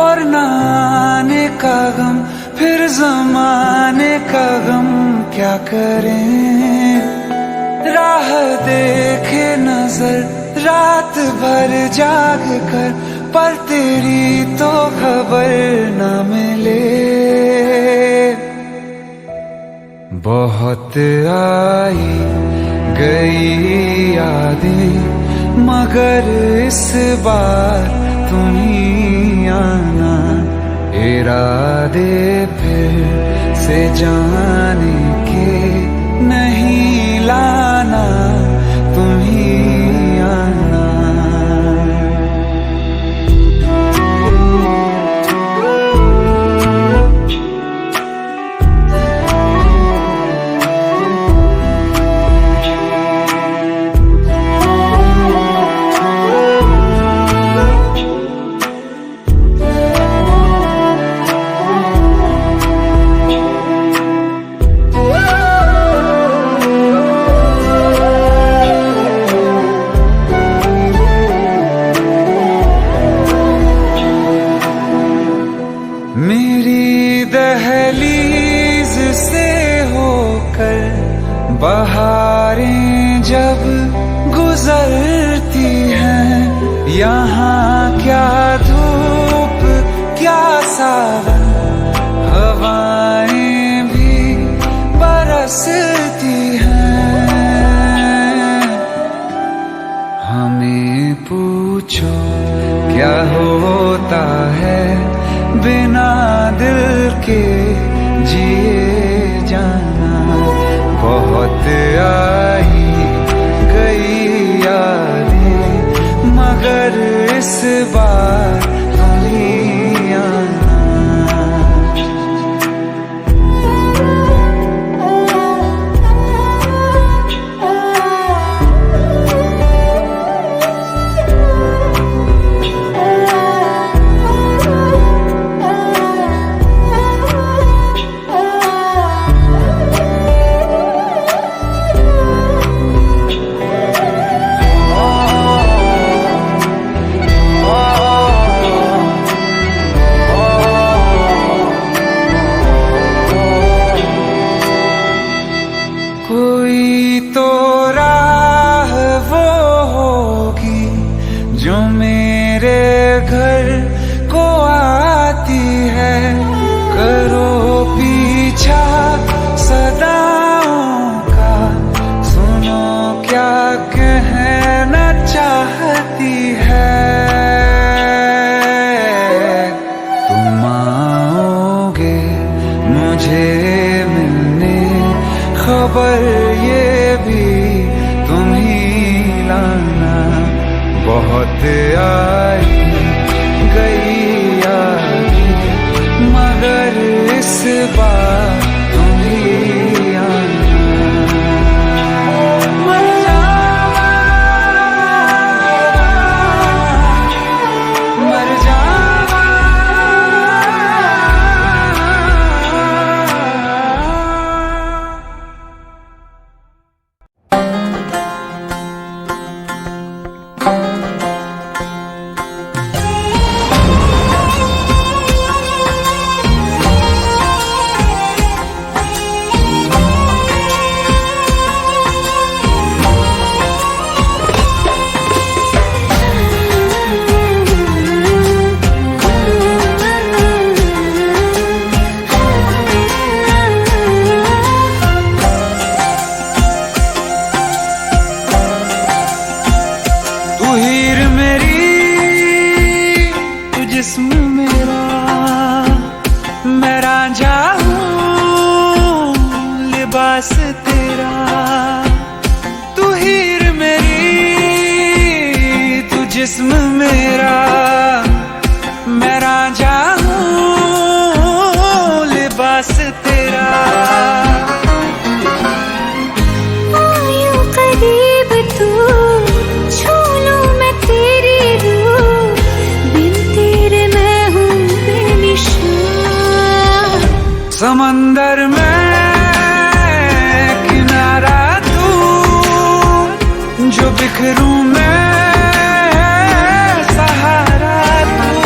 और न आने का गम, फिर जमाने का गम क्या करें। राह देखे नजर रात भर जाग कर, पर तेरी तो खबर न मिले। बहुत आई गई यादें, मगर इस बार तुम ही आना। इरादे फिर से जाने के नहीं लाना, तुम ही आना। मेरी दहलीज से होकर बहारें जब गुजरती हैं, यहाँ क्या धूप क्या सावन, हवाएं भी बरसती हैं। हमें पूछो क्या होता है बिना दिल के जिए जाना। बहुत आई गई यादें, मगर इस बार तुम ही आना। कोई तो राह वो होगी जो मेरे घर को आती है। करो पीछा सदाओं का, सुनो क्या कहना चाहती है। तुम आओगे मुझे मिलने, खबर ये भी तुम ही लाना। बहुत आई गई यादें, मगर इस बार तुम ही आना। मर जावा, मर जावा। जिस्म मेरा, मैं रांझा हूँ लिबास तेरा। तू हीर मेरी, तू जिस्म मेरा, मैं रांझा हूँ लिबास तेरा। समंदर में किनारा तू, जो बिखरूं मैं सहारा तू।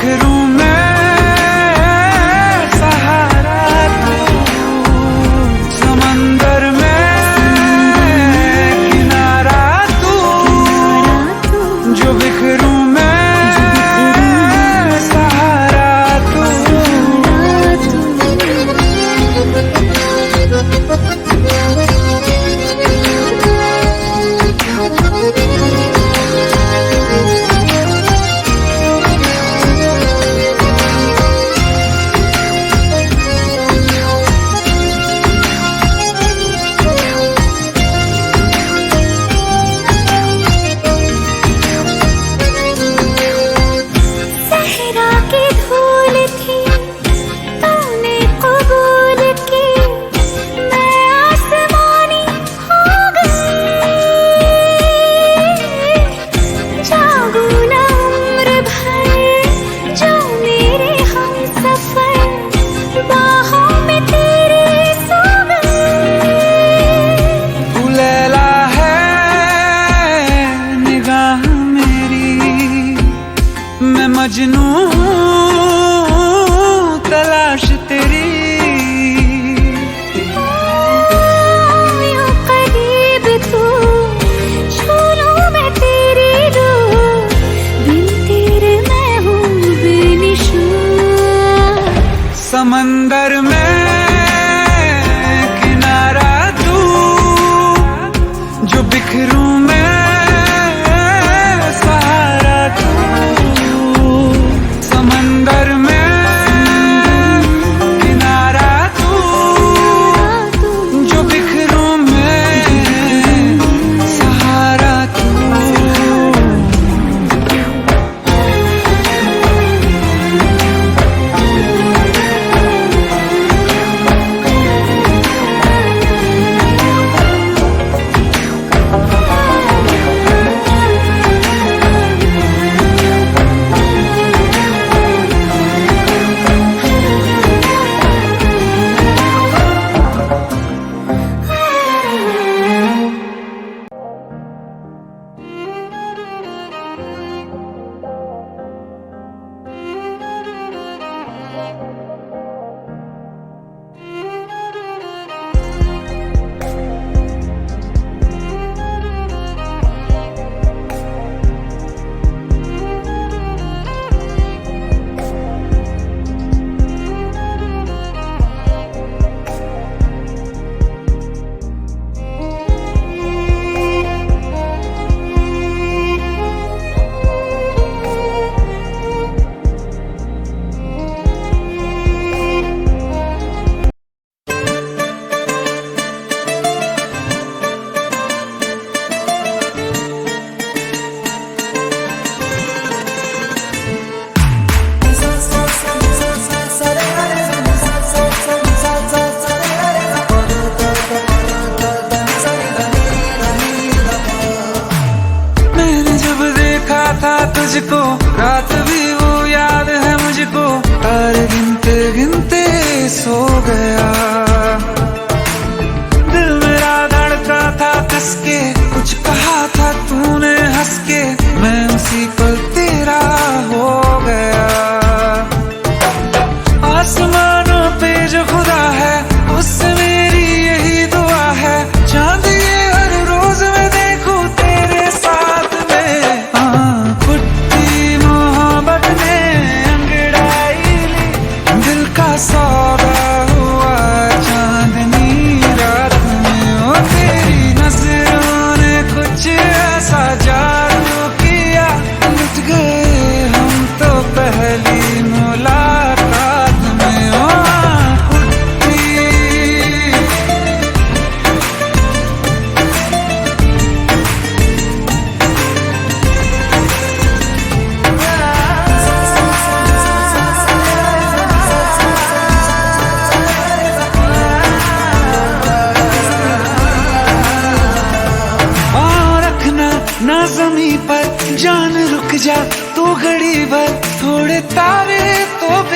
बिखरूं मैं सहारा तू, समंदर में किनारा तू, जो बिखरूं मैं सहारा तू। मैं मजनू हूँ तलाश तेरी, यूं करीब तू छू लूं मैं तेरी रूह, बिन तेरे मैं हूँ बेनिशान। समंदर में किनारा तू, जो बिखरूं मैं सहारा तू, समंदर में किनारा तू, जो बिखरूं मैं सहारा तू।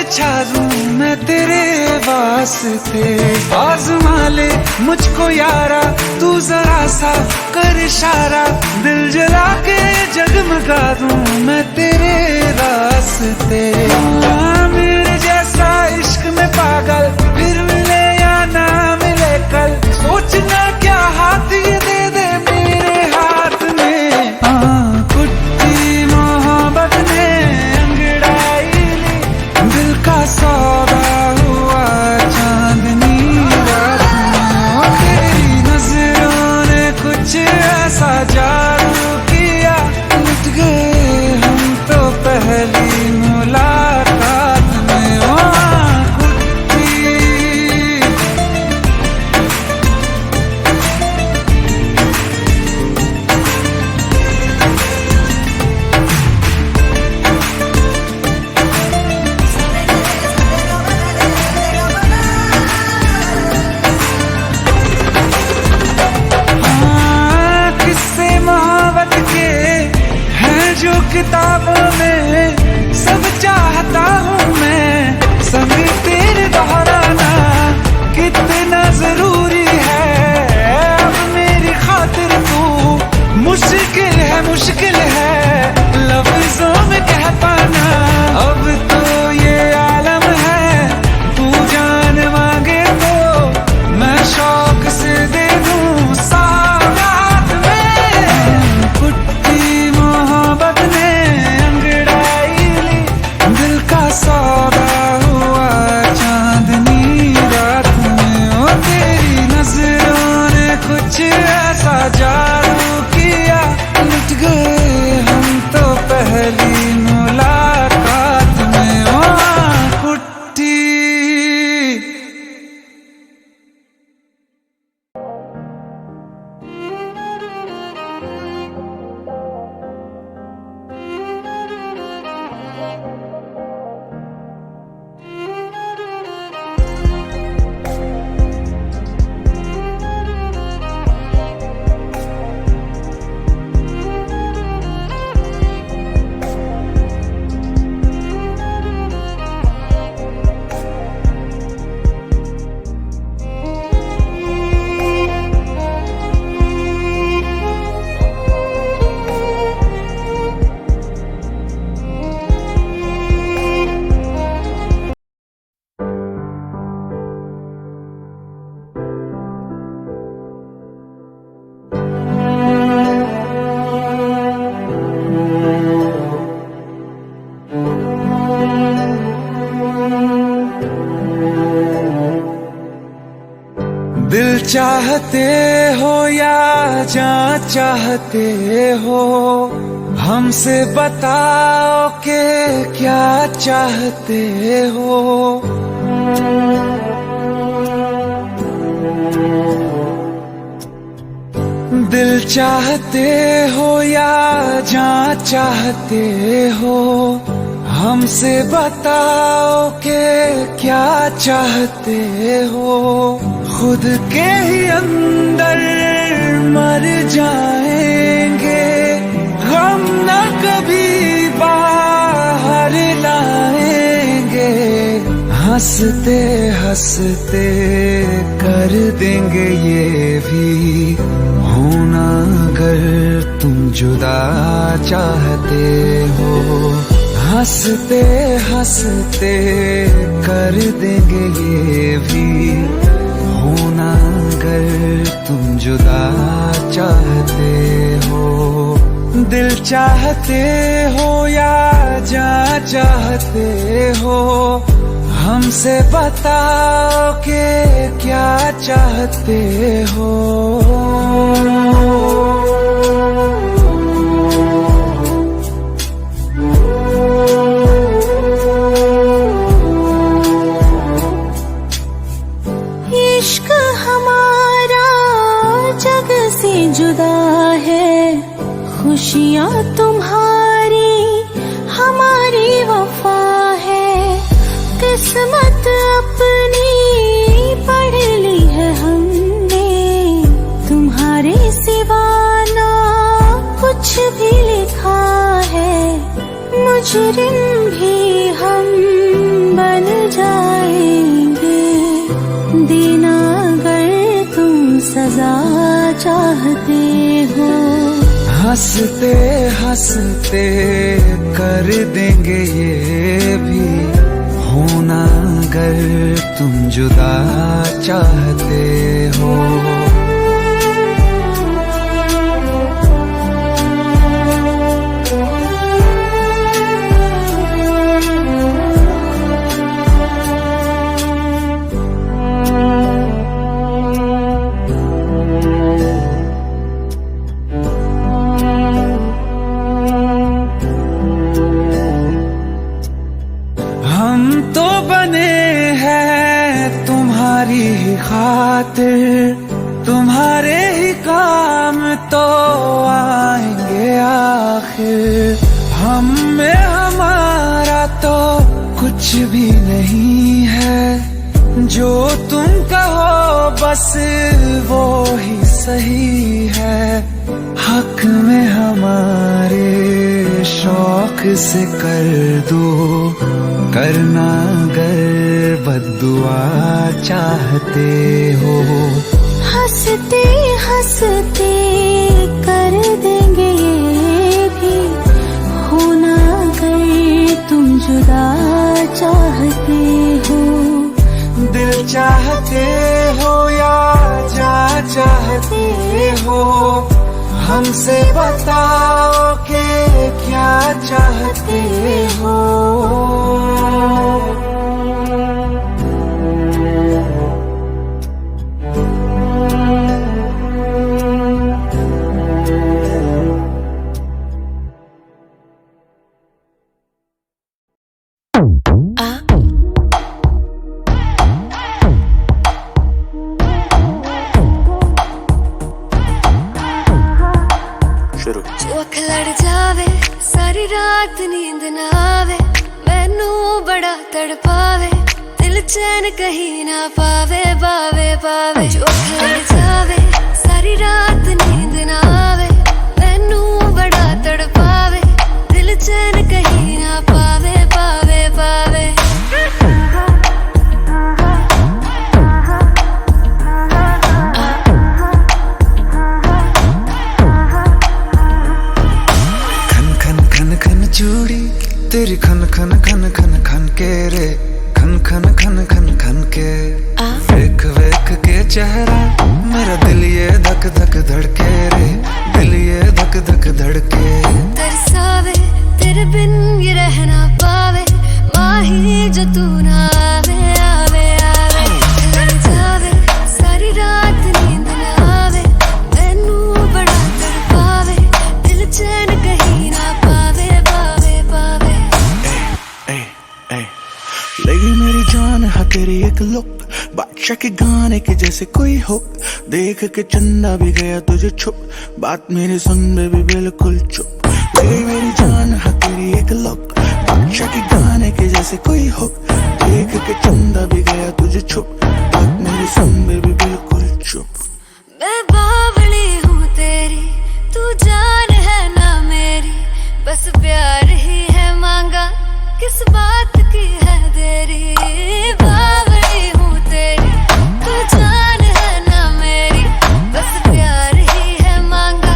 बिछा दूं मैं तेरे वास्ते। आज़मा ले मुझको यारा, तू जरा सा कर इशारा, दिल जला के जगमगा दूं मैं तेरे रास्ते। मेरे जैसा इश्क में पागल फिर मिले या ना मिले कल, सोचना क्या हाथ ये दे दे मेरे हाथ में। कुट्टी मोहब्बत ने अंगड़ाई ली, दिल का सौदा हुआ चांदनी रात में। तेरी नजरों ने कुछ ऐसा जादू किया, लुट गए हम तो पहली मुलाकात में। कुट्टी किस्से मोहब्बत के हैं जो किताबों में, सब चाहता हूँ मैं संग तेरे दोहराना। कितना जरूरी है अब मेरी खातिर तू, मुश्किल है लफ्जों में कह पाना। अब तो ये आलम है, तू जान मांगे तो मैं शौक से दे दूं सौगात में। कुट्टी मोहब्बत ने अंगड़ाई ली, दिल का सौदा हुआ चांदनी रात में। ओ तेरी नजरों ने कुछ ऐसा जादू किया, लुट गए हम तो पहली मुलाकात में। ओ कुट्टी दिल चाहते हो या जान चाहते हो, हमसे बताओ के क्या चाहते हो। दिल चाहते हो या जान चाहते हो, हमसे बताओ के क्या चाहते हो। खुद के ही अंदर मर जाएंगे, हम न कभी बाहर लाएंगे। हंसते हंसते कर देंगे ये भी होना, अगर तुम जुदा चाहते हो। हंसते हंसते कर देंगे ये भी होना, अगर तुम जुदा चाहते हो। दिल चाहते हो या जान चाहते हो, हमसे बताओ के क्या चाहते हो। इश्क हमारा जग से जुदा है, खुशियाँ तुम्हारी हमारी वफा है। किस्मत अपनी पढ़ ली है हमने, तुम्हारे सिवा ना कुछ भी लिखा है। मुजरिम भी हम बन चाहते हो। हंसते हंसते कर देंगे ये भी होना अगर तुम जुदा चाहते हो। हम तो बने हैं तुम्हारी ही खातिर, तुम्हारे ही काम तो आएंगे आखिर। हम में हमारा तो कुछ भी नहीं है, जो तुम कहो बस वो ही सही है। हक में हमारे शौक से कर दो, करना अगर बद्दुआ चाहते हो। हंसते हंसते कर देंगे ये भी होना अगर तुम जुदा चाहते हो। दिल चाहते हो या जा चाहते हो, हमसे बताओ कि क्या चाहते हो। जो अख लड़ जावे सारी रात नींद ना आवे, मैनू बड़ा तड़पावे, दिल चैन कहीं ना पावे पावे पावे। जो अख लड़ जावे सारी रात नींद ना आवे, मैनू बड़ा तड़पावे, दिल चैन कहीं ना पावे पावे पावे। चूड़ी तेरी खन खन खन खन खन के रे, खन खन खन खन खन के। वेख वेख के चेहरा मेरा दिल ये धक धक धड़के रे, दिल ये धक धक धड़के। तरसावे तेरे बिन ये रह ना पावे, माही जो तू ना आवे आवे आवे। लड़ जावे सारी रात नींद ना आवे, मैनू बड़ा तड़पावे, दिल चैन कहीं ना पावे पावे पावे। लगी मेरी जान है तेरी एक लुक, बादशाह के गाने के जैसे कोई हो। देख के चंदा भी गया तुझे छुप, बात मेरी सुन बेबी बिल्कुल चुप। लगी मेरी जान है तेरी एक लुक, बादशाह के गाने के जैसे कोई हो। देख के चंदा भी गया तुझे छुप, बात मेरी सुन बेबी बिल्कुल चुप। मैं बावली हूँ तेरी, तू जान है ना मेरी, बस प्यार ही है मांगा, किस बात की है देरी। बावली हूँ तेरी, तू जान है ना मेरी, बस प्यार ही है मांगा,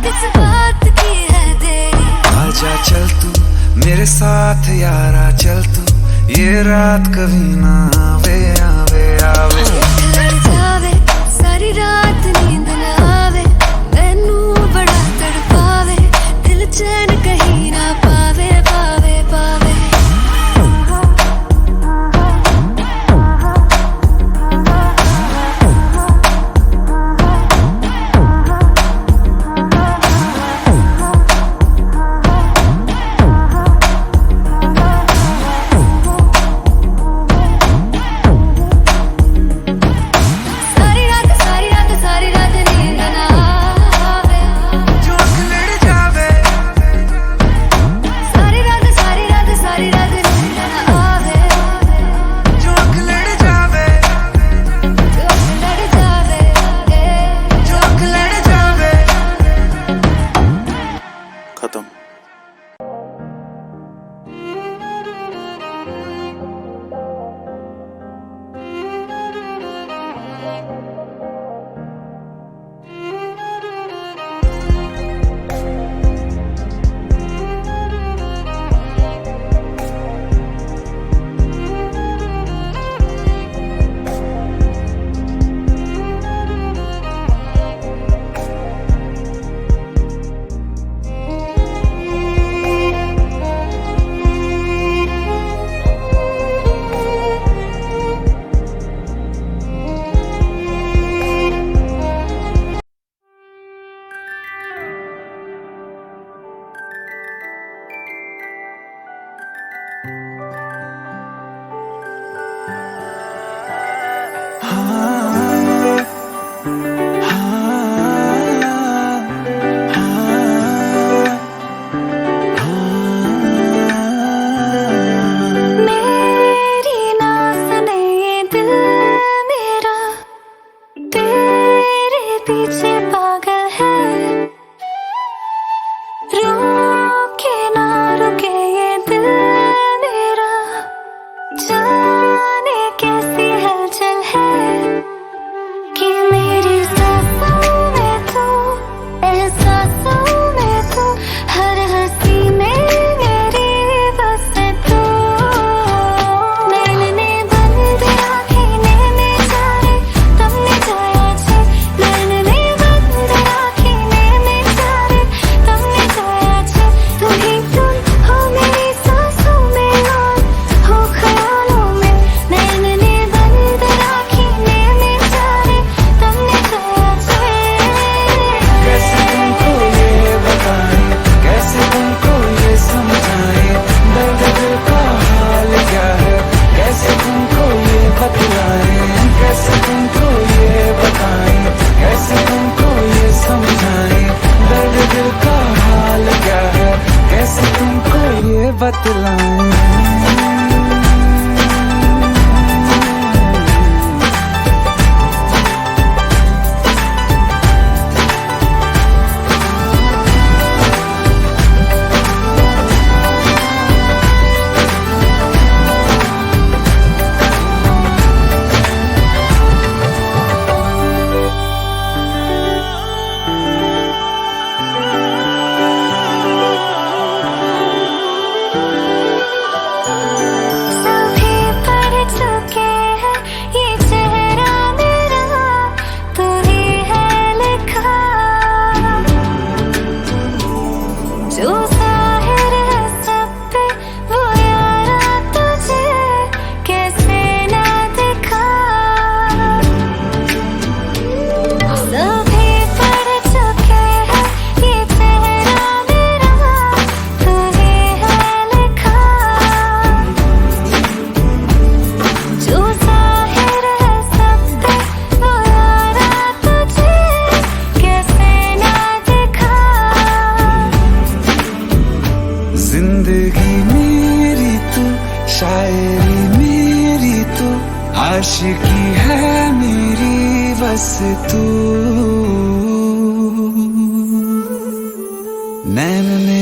किस बात की है देरी। आजा चल तू मेरे साथ यारा, चल तू ये रात कभी ना आवे आवे आवे। लड़ जावे सारी रात नींद ना आवे, मैनू बड़ा तड़पावे, दिल चैन कहीं ना पावे पावे पावे। शायरी मेरी तो आशिकी है मेरी बस तू। नैन ने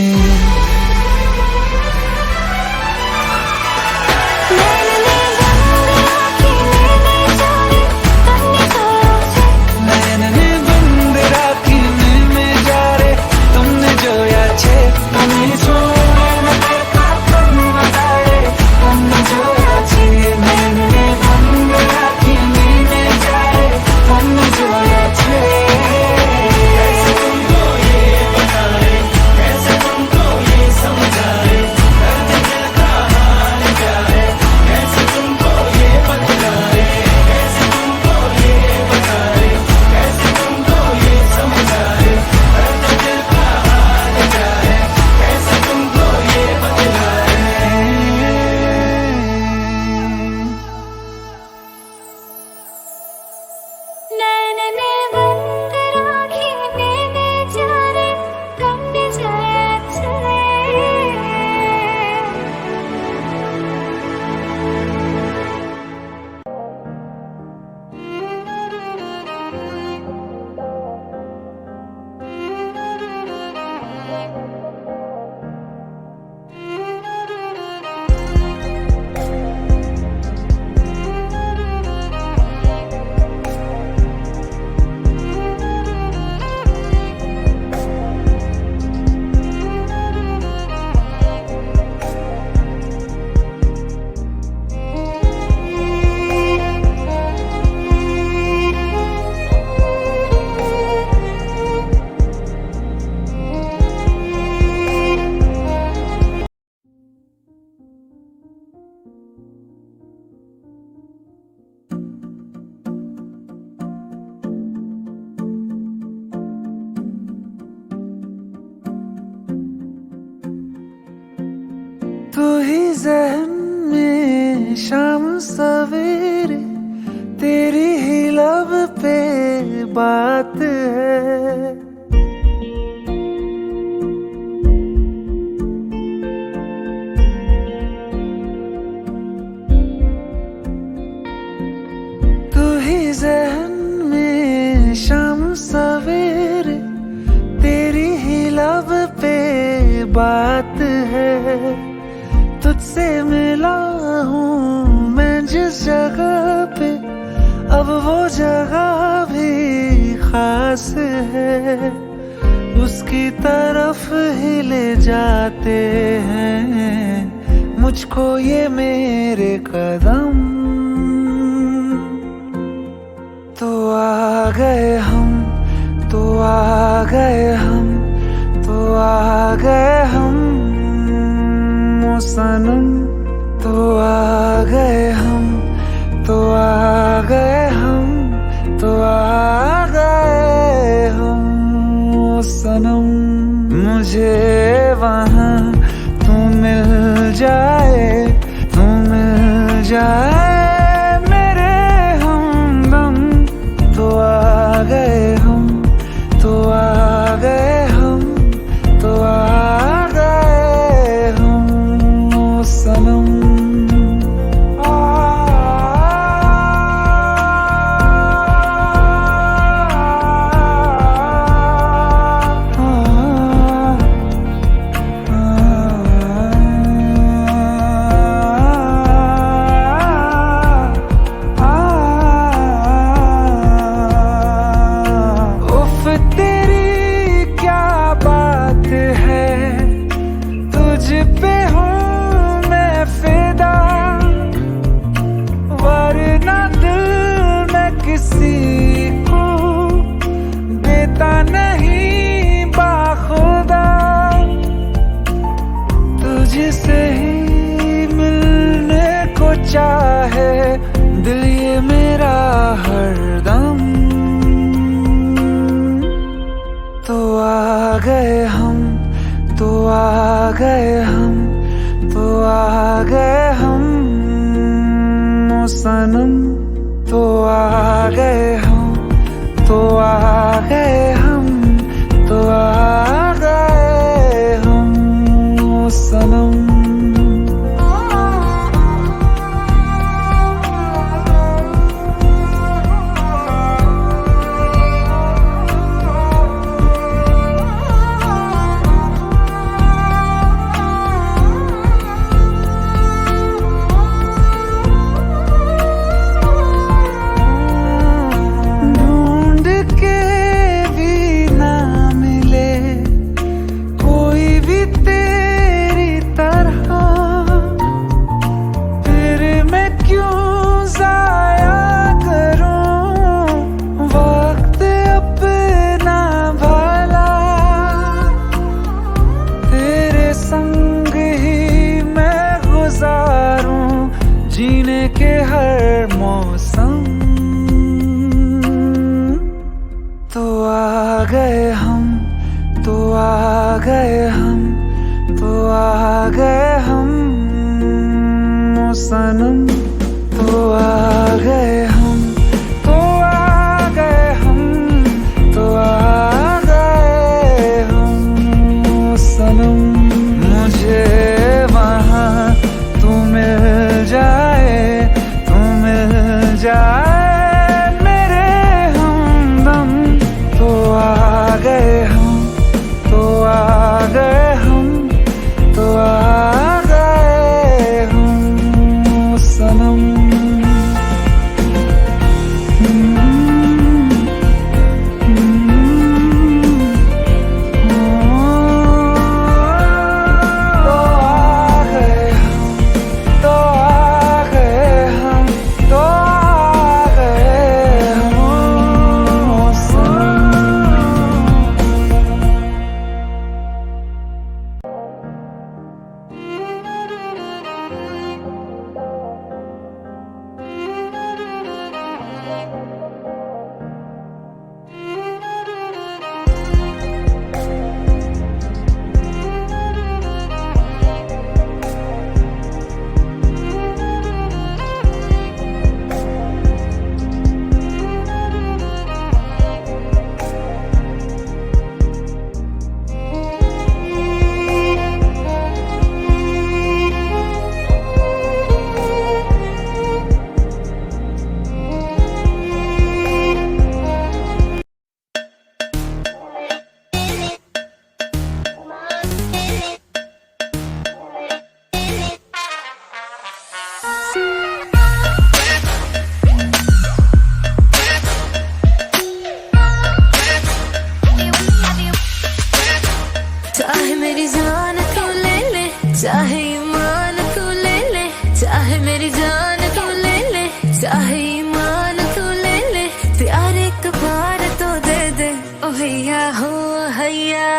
तू ही ज़हन में शाम सवेरे, तेरी ही लब पे बात है। तू ही ज़हन में शाम सवेरे, तेरी ही लब पे बात है। तुझसे मिला हूँ मैं जिस जगह पे, अब वो जगह भी खास है। उसकी तरफ ही ले जाते हैं मुझको ये मेरे कदम। तो आ गए हम, तो आ गए हम, तो आ गए हम सनम। तो आ गए हम, तो आ गए हम, तो आ गए हम सनम। मुझे वहाँ तू मिल जाए, तू मिल जाए मेरे हमदम। तो आ गए हम, तो आ गए हम, तो आ गए हम सनम। उफ तेरी क्या बात है, तुझ पे हूँ वरना दिल में किसी को देता नहीं बाखुदा। तुझसे ही मिलने को चाहे दिल ये मेरा हरदम। तो आ गए हम, तो आ गए हम, तो आ गए हम सनम। तो आ गए हम, तो आ गए हम, तो आ गए हम सनम। क्यों जाया करूं वक्त अपना भला, तेरे संग ही मैं गुजारूं जीने के हर मौसम। तो आ गए हम, तो आ गए हम, तो आ गए हम ओ सनम। तो आ गए हम, तो आ गए हम, तो आ गए हम ओ सनम। मुझे वहाँ तू मिल जाए, तू मिल जाए मेरे हमदम। तो आ गए हम, तो आ गए हम, तो आ गए हम सनम। तो आ गए हम, तो आ गए हम, तो आ गए हम सनम। चाहे मेरी जान तू ले ले, चाहे ईमान तू ले ले, चाहे मेरी जान तू ले ले, चाहे ईमान तू ले ले, प्यार एक बार तो दे दे ओ हैया हो हैया।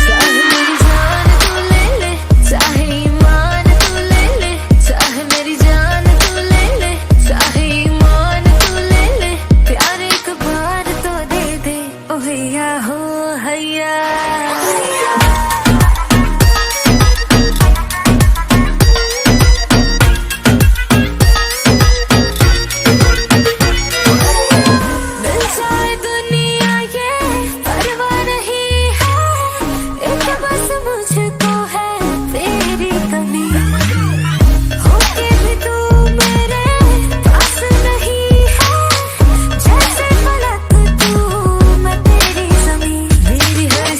चाहे मेरी जान तू ले ले, चाहे ईमान तू ले ले, चाहे मेरी जान तू ले ले, चाहे ईमान तू ले ले, प्यार एक बार तो दे दे ओ हैया हो हैया। मिल जाए दुनिया ये परवाह नहीं है, एक बस मुझको है तेरी कमी। होके भी तू मेरे पास नहीं है, जैसे फलक तू मैं तेरी ज़मीं। मेरी हर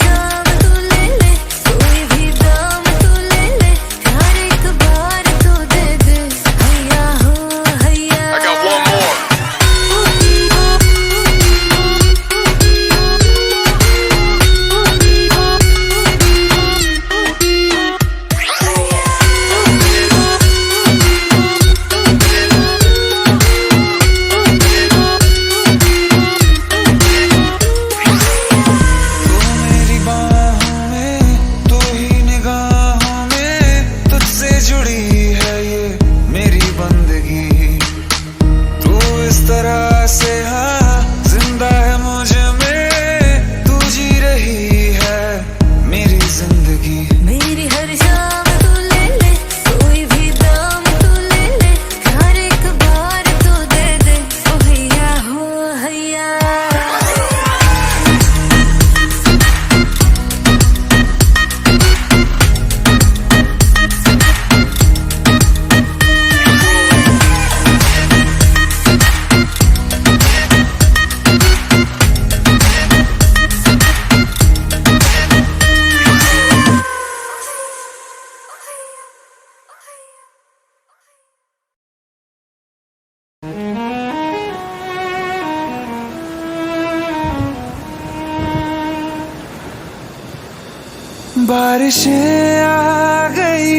बारिशें आ गई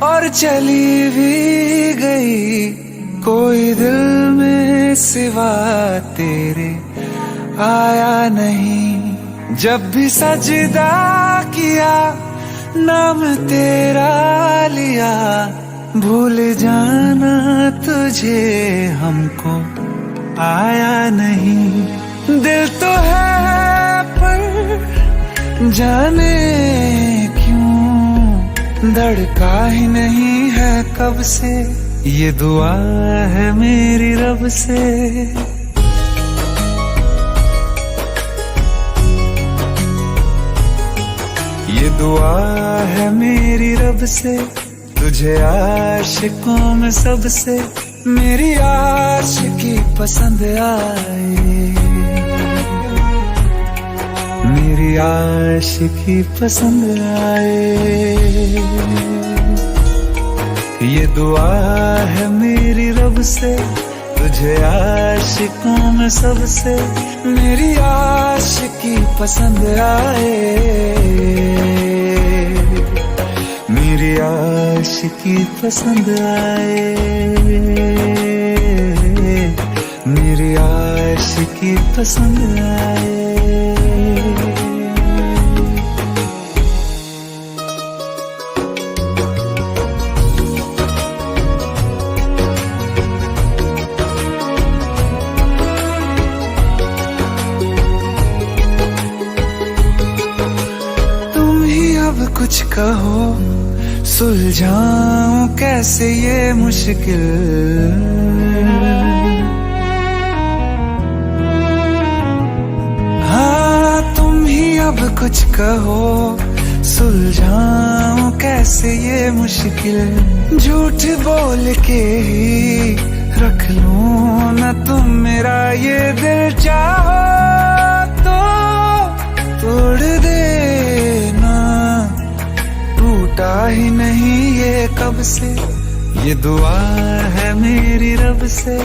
और चली भी गई, कोई दिल में सिवा तेरे आया नहीं। जब भी सजदा किया नाम तेरा लिया, भूल जाना तुझे हमको आया नहीं। दिल तो है पर जाने क्यों धड़का ही नहीं है कब से, ये दुआ है मेरी रब से। ये दुआ है मेरी रब से, तुझे आशिकों में सबसे मेरी आशिकी पसंद आए, मेरी आशिकी पसंद आए। ये दुआ है मेरी रब से, तुझे आशिकों में सबसे मेरी आशिकी पसंद आए, मेरी आशिकी पसंद आए, मेरी आशिकी पसंद आए। कुछ कहो सुलझाऊं कैसे ये मुश्किल, हाँ तुम ही अब कुछ कहो सुलझाऊं कैसे ये मुश्किल। झूठ बोल के ही रख लूं न तुम मेरा ये दिल, चाहो तो तोड़ देना, टूटा ही नहीं ये कब से। ये दुआ है मेरी रब से,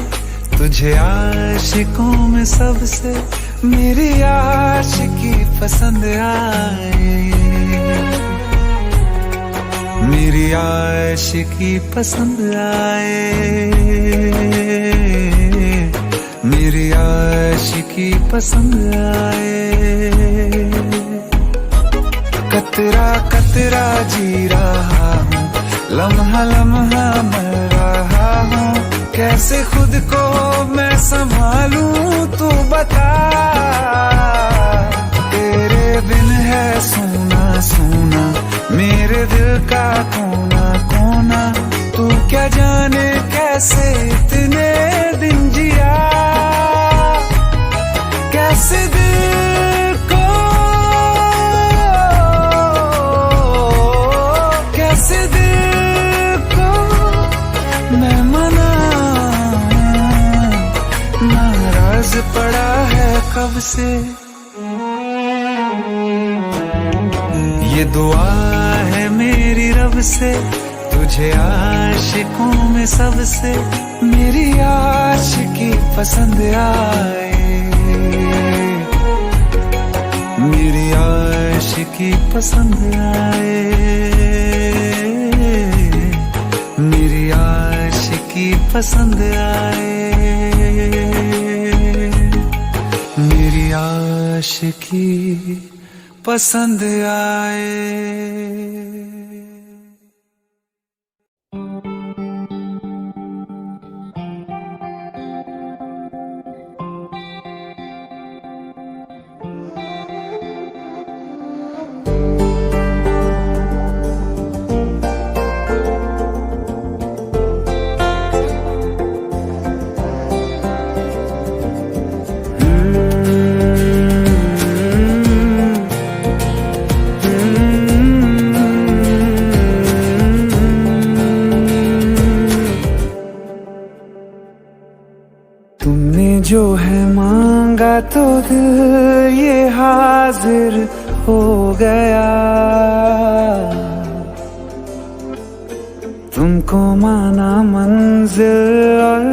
तुझे आशिकों में सबसे मेरी आशिकी पसंद आए, मेरी आशिकी पसंद आए, मेरी आशिकी पसंद आए। कतरा कतरा जी रहा हूँ, लम्हा लम्हा मर रहा हूँ, कैसे खुद को मैं संभालूं तू बता। तेरे बिन है सूना सूना मेरे दिल का कोना कोना, तू क्या जाने कैसे इतने दिन जिया, कैसे दिल को कैसे दिल को मैं मनाऊं, नाराज पड़ा है कब से। ये दुआ है मेरी रब से, तुझे आशिकों में सबसे मेरी आशिकी पसंद आए, मेरी आशिकी पसंद आए, मेरी आशिकी पसंद आए, मेरी आशिकी पसंद आए। जो है मांगा तो दिल ये हाजिर हो गया, तुमको माना मंजिल और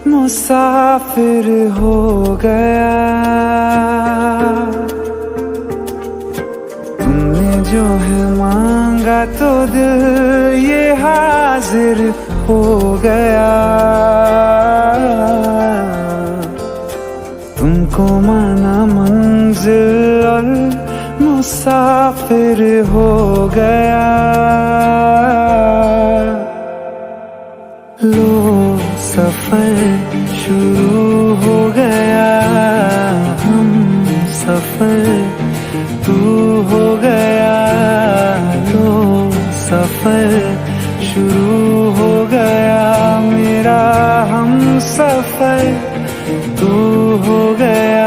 मुसाफिर हो गया। तुमने जो है हो गया। तुमको माना मंजिल और मुसाफिर हो गया। लो सफर शुरू हो गया, हम सफर तू हो गया। लो सफर शुरू हो गया, मेरा हम सफर तू हो गया।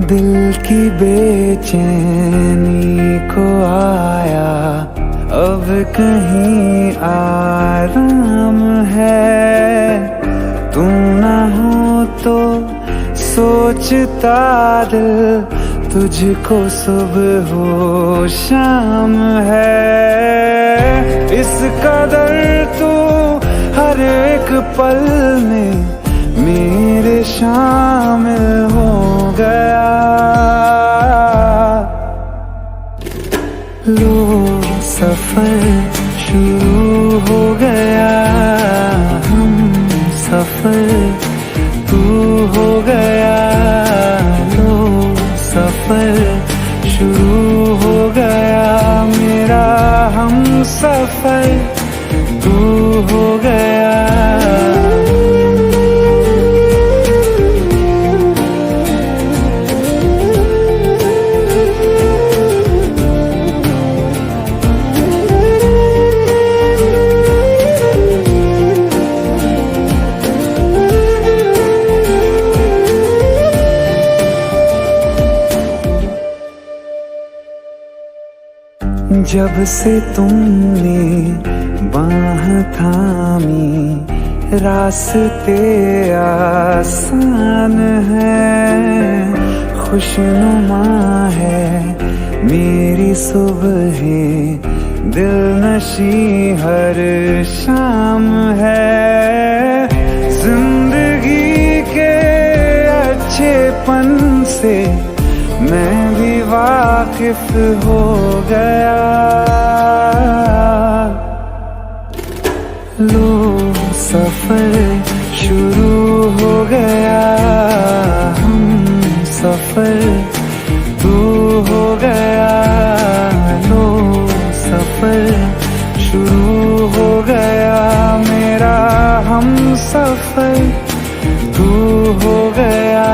दिल की बेचैनी को आया अब कहीं आराम है। तू ना हो तो सोचता दिल तुझको सुबह हो शाम है। इस कदर तू हर एक पल में मेरे शामिल हो गया। लो सफर शुरू हो गया, हम सफर तू हो गया। लो सफर शुरू हो गया, मेरा हम सफर तू हो गया। जब से तुमने बाह थामी रास्ते आसान है। खुशनुमा है मेरी सुबहें, दिल नशी हर शाम है। जिंदगी के अच्छेपन से मैं भी वाकिफ हो गया। लो सफर शुरू हो गया, हम सफर तू हो गया। लो सफर शुरू हो गया, मेरा हम सफर तू हो गया।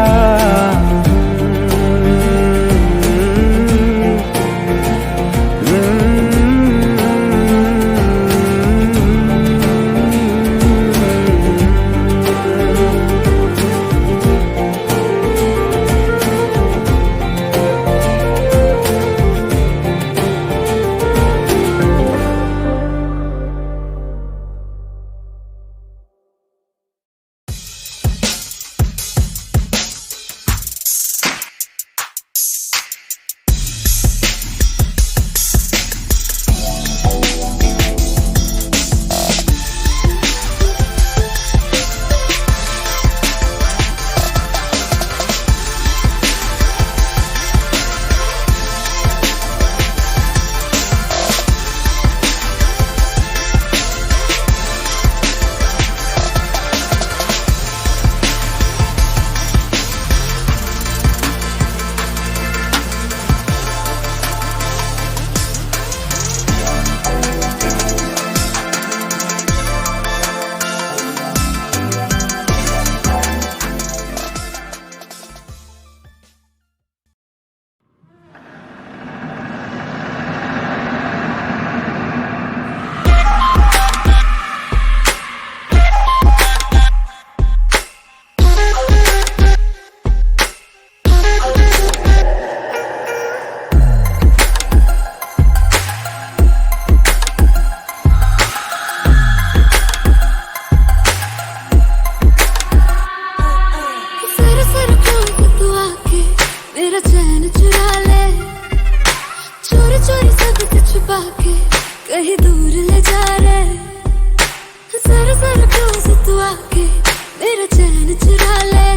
चुरा ले,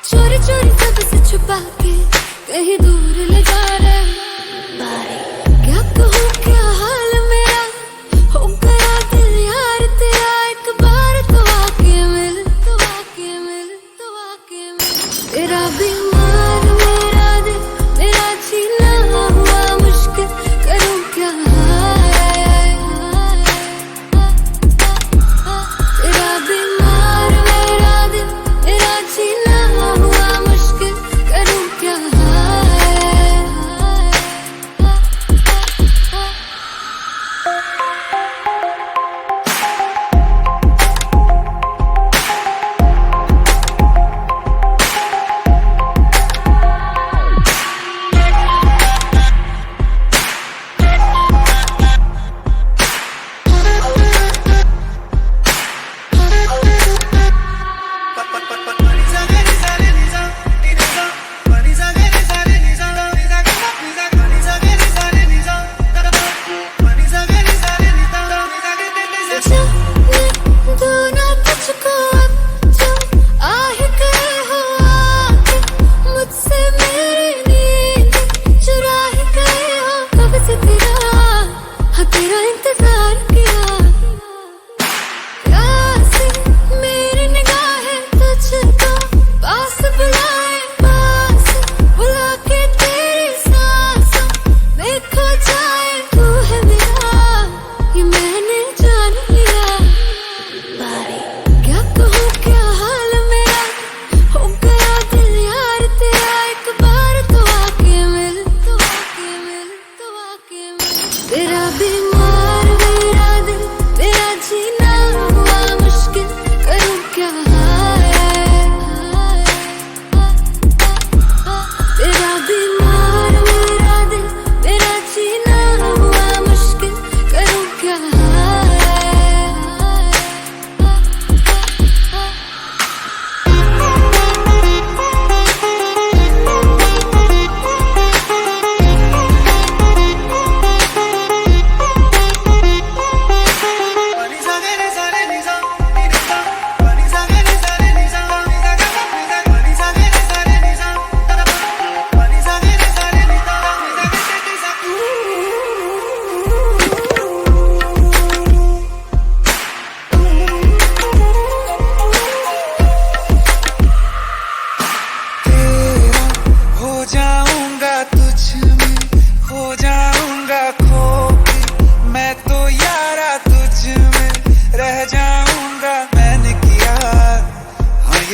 चोरी चोरी सबसे छुपा के कहीं दूर ले जा ले। क्या कहूँ क्या हाल मेरा, हो गया दिल यार तेरा, एक बार तो आके मिल, तो आके मिल, तो आके मिल। तेरा बीमार मेरा दिल, मेरा जीना हुआ मुश्किल, करूँ क्या। तेरा बीमार मेरा दिल, मेरा जीना हुआ मुश्किल, करूँ क्या। तेरा बीमार मेरा दिल, मेरा जीना हुआ मुश्किल, करूँ क्या। तेरा बीमार मेरा दिल, मेरा जीना हुआ मुश्किल, करूँ क्या।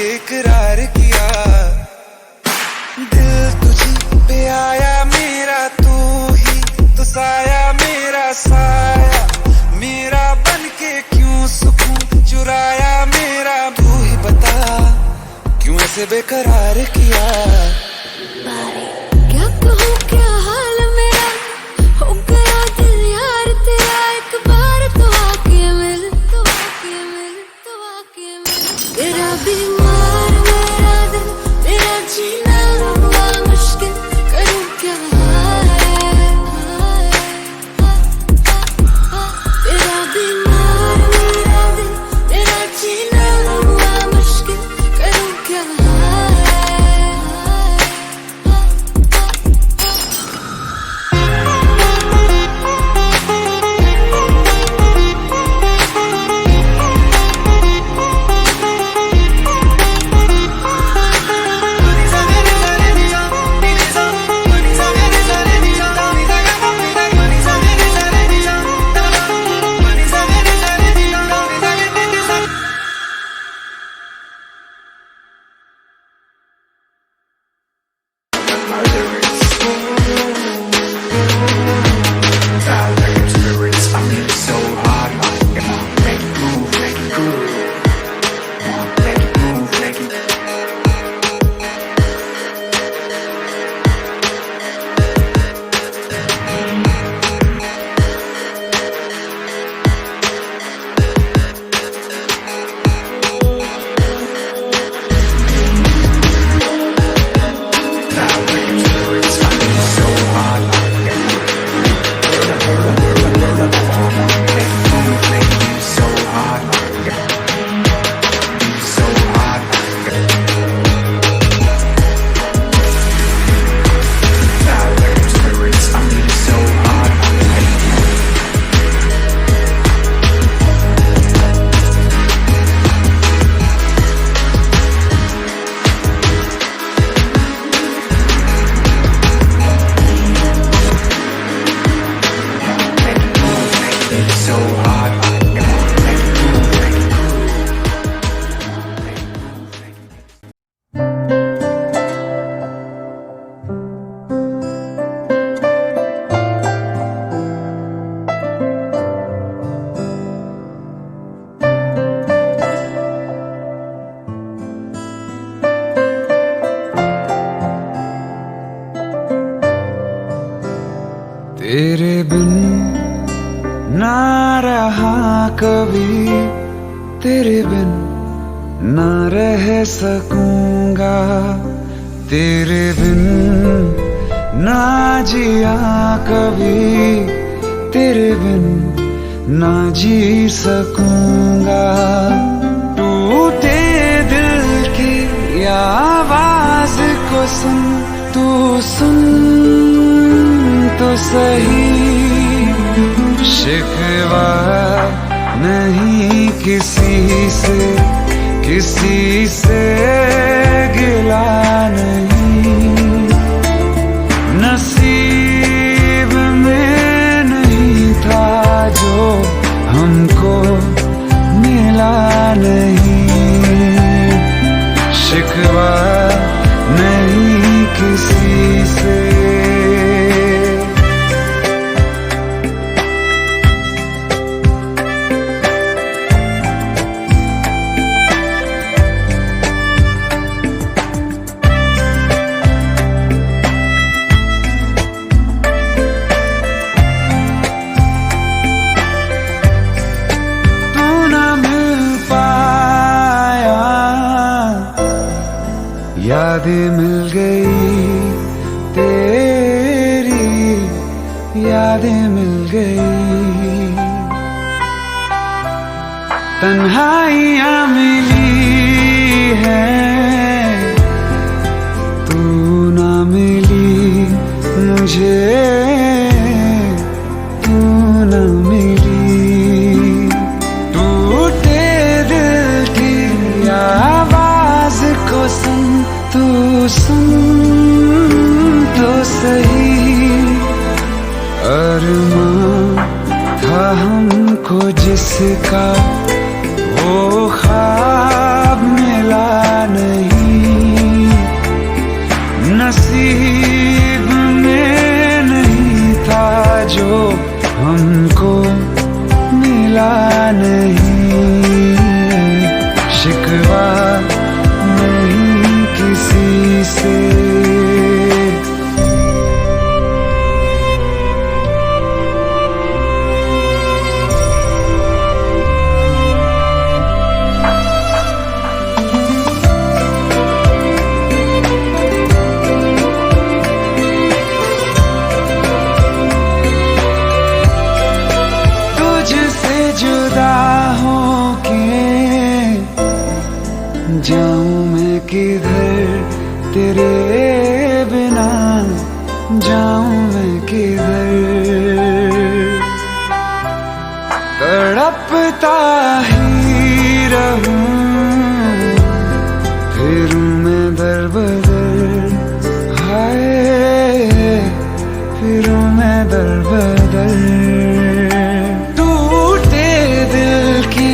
इकरार किया, दिल तुझी पे आया मेरा, तू ही तो साया मेरा साया, मेरा बनके क्यों सुकून चुराया मेरा। तू ही बता क्यों ऐसे बेकरार किया। क्या कहूँ क्या हाल मेरा, हो गया दिल यार तेरा, एक बार तो आके मिल, तो आके मिल, तो आके मिल। तेरा बीमार मेरा दिल, मेरा जीना हुआ मुश्किल, करूँ क्या। तेरा बीमार मेरा दिल, मेरा जीना हुआ मुश्किल, करूँ क्या। तेरे बिन ना रहा कभी, तेरे बिन ना रह सकूंगा, तेरे बिन ना जिया कभी, तेरे बिन ना जी सकूंगा। टूटे दिल की आवाज को सुन, तू सुन तो सही, शिकवा नहीं किसी से, किसी से गिला नहीं, नसीब में नहीं था जो हमको मिला नहीं, शिकवा नहीं किसी से। यादें मिल गई तेरी, यादें मिल गई, तन्हाइयाँ मिली हैं, तू ना मिली मुझे, तू ना मिली। टूटे दिल की आवाज को सुन, तू सुन तो सही, अरमां था हमको जिसका वो ख्वाब मिला नहीं, नसीब में नहीं था जो हमको मिला नहीं, शिकवा नहीं किसी से। तुझसे जुदा होके जाऊं मैं किधर, तेरे बिना जाऊं मैं किधर, तड़पता ही रहूं फिरूं मैं दर बदर, हाय फिरूं मैं दर बदर। टूटे दिल की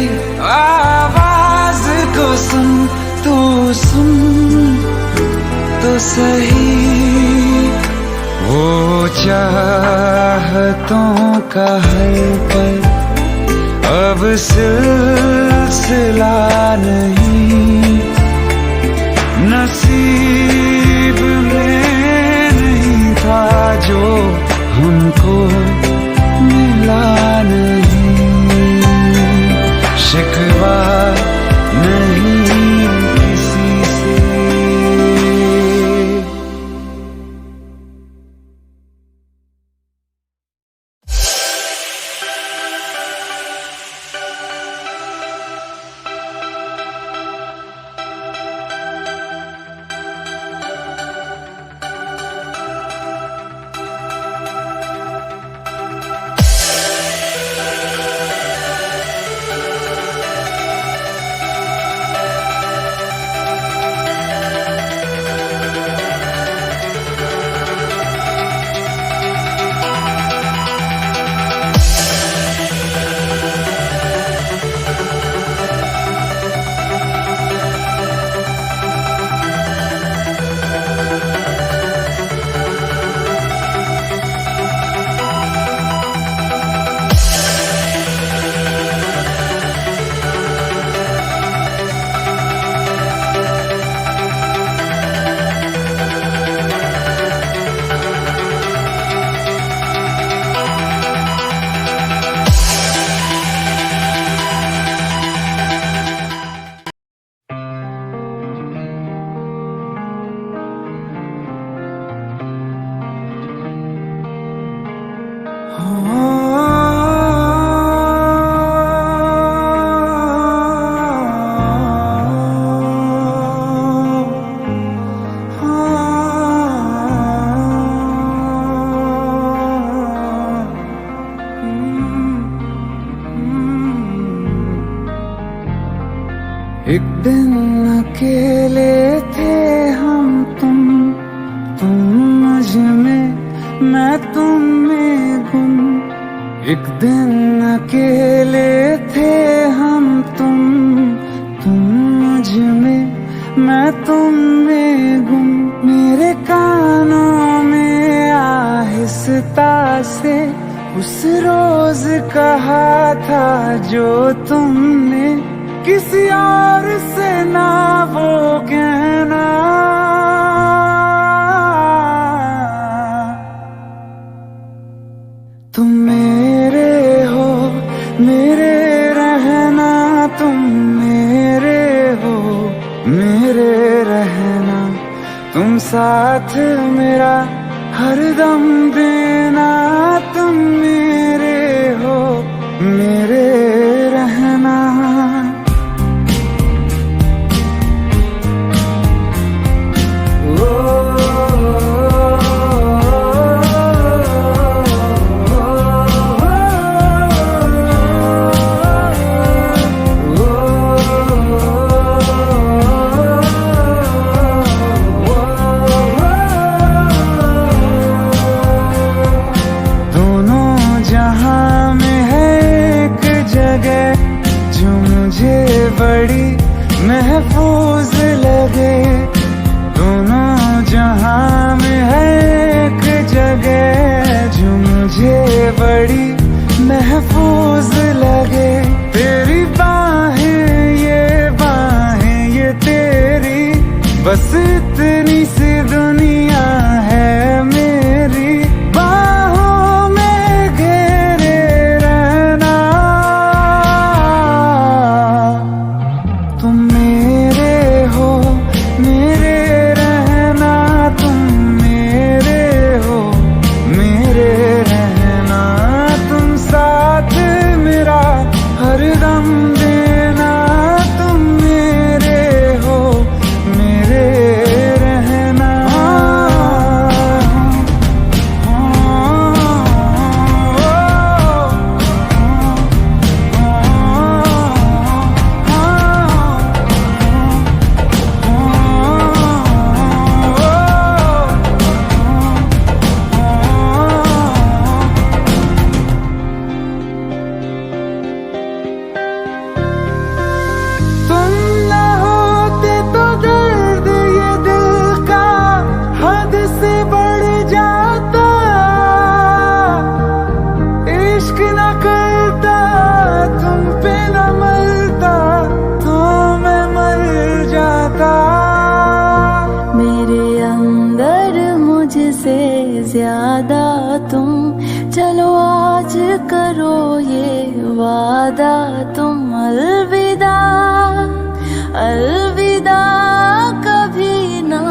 आवाज को सुन, तू सुन तो सही, वो चाहतों का हर पल अब सिलसिला नहीं, नसीब में नहीं था जो हमको मिला नहीं, शिकवा नहीं किसी से। एक दिन अकेले थे हम तुम मुझ में, मैं तुम में गुम। एक दिन अकेले थे हम तुम मुझ में, मैं तुम में गुम। मेरे कानों में आहिस्ता से उस रोज कहा था जो तुमने, किसी और से ना वो कहना। तुम मेरे हो, मेरे रहना, तुम मेरे हो, मेरे रहना। तुम साथ मेरा हरदम देना, तुम मेरे हो, मेरे रहना। बड़ी महफूज लगे, दोनों जहां में है एक जगह जो मुझे बड़ी महफूज लगे। तेरी बाहें ये तेरी, बस इतनी सी दुनिया है मेरी। बाहों में घेरे रहना, तुम मेरे हो, मेरे रहना। तुम मेरे हो, मेरे रहना। तुम साथ मेरा हरदम देना, तुम मेरे हो, मेरे रहना। तुम न होते तो दर्द ये दिल का हद से बढ़ जाता। इश्क न करता, तुम पे न मरता, तो मैं मर जाता। मेरे अंदर मुझसे ज्यादा तुम, चलो आज करो ये वादा। तुम अलविदा, अलविदा कभी ना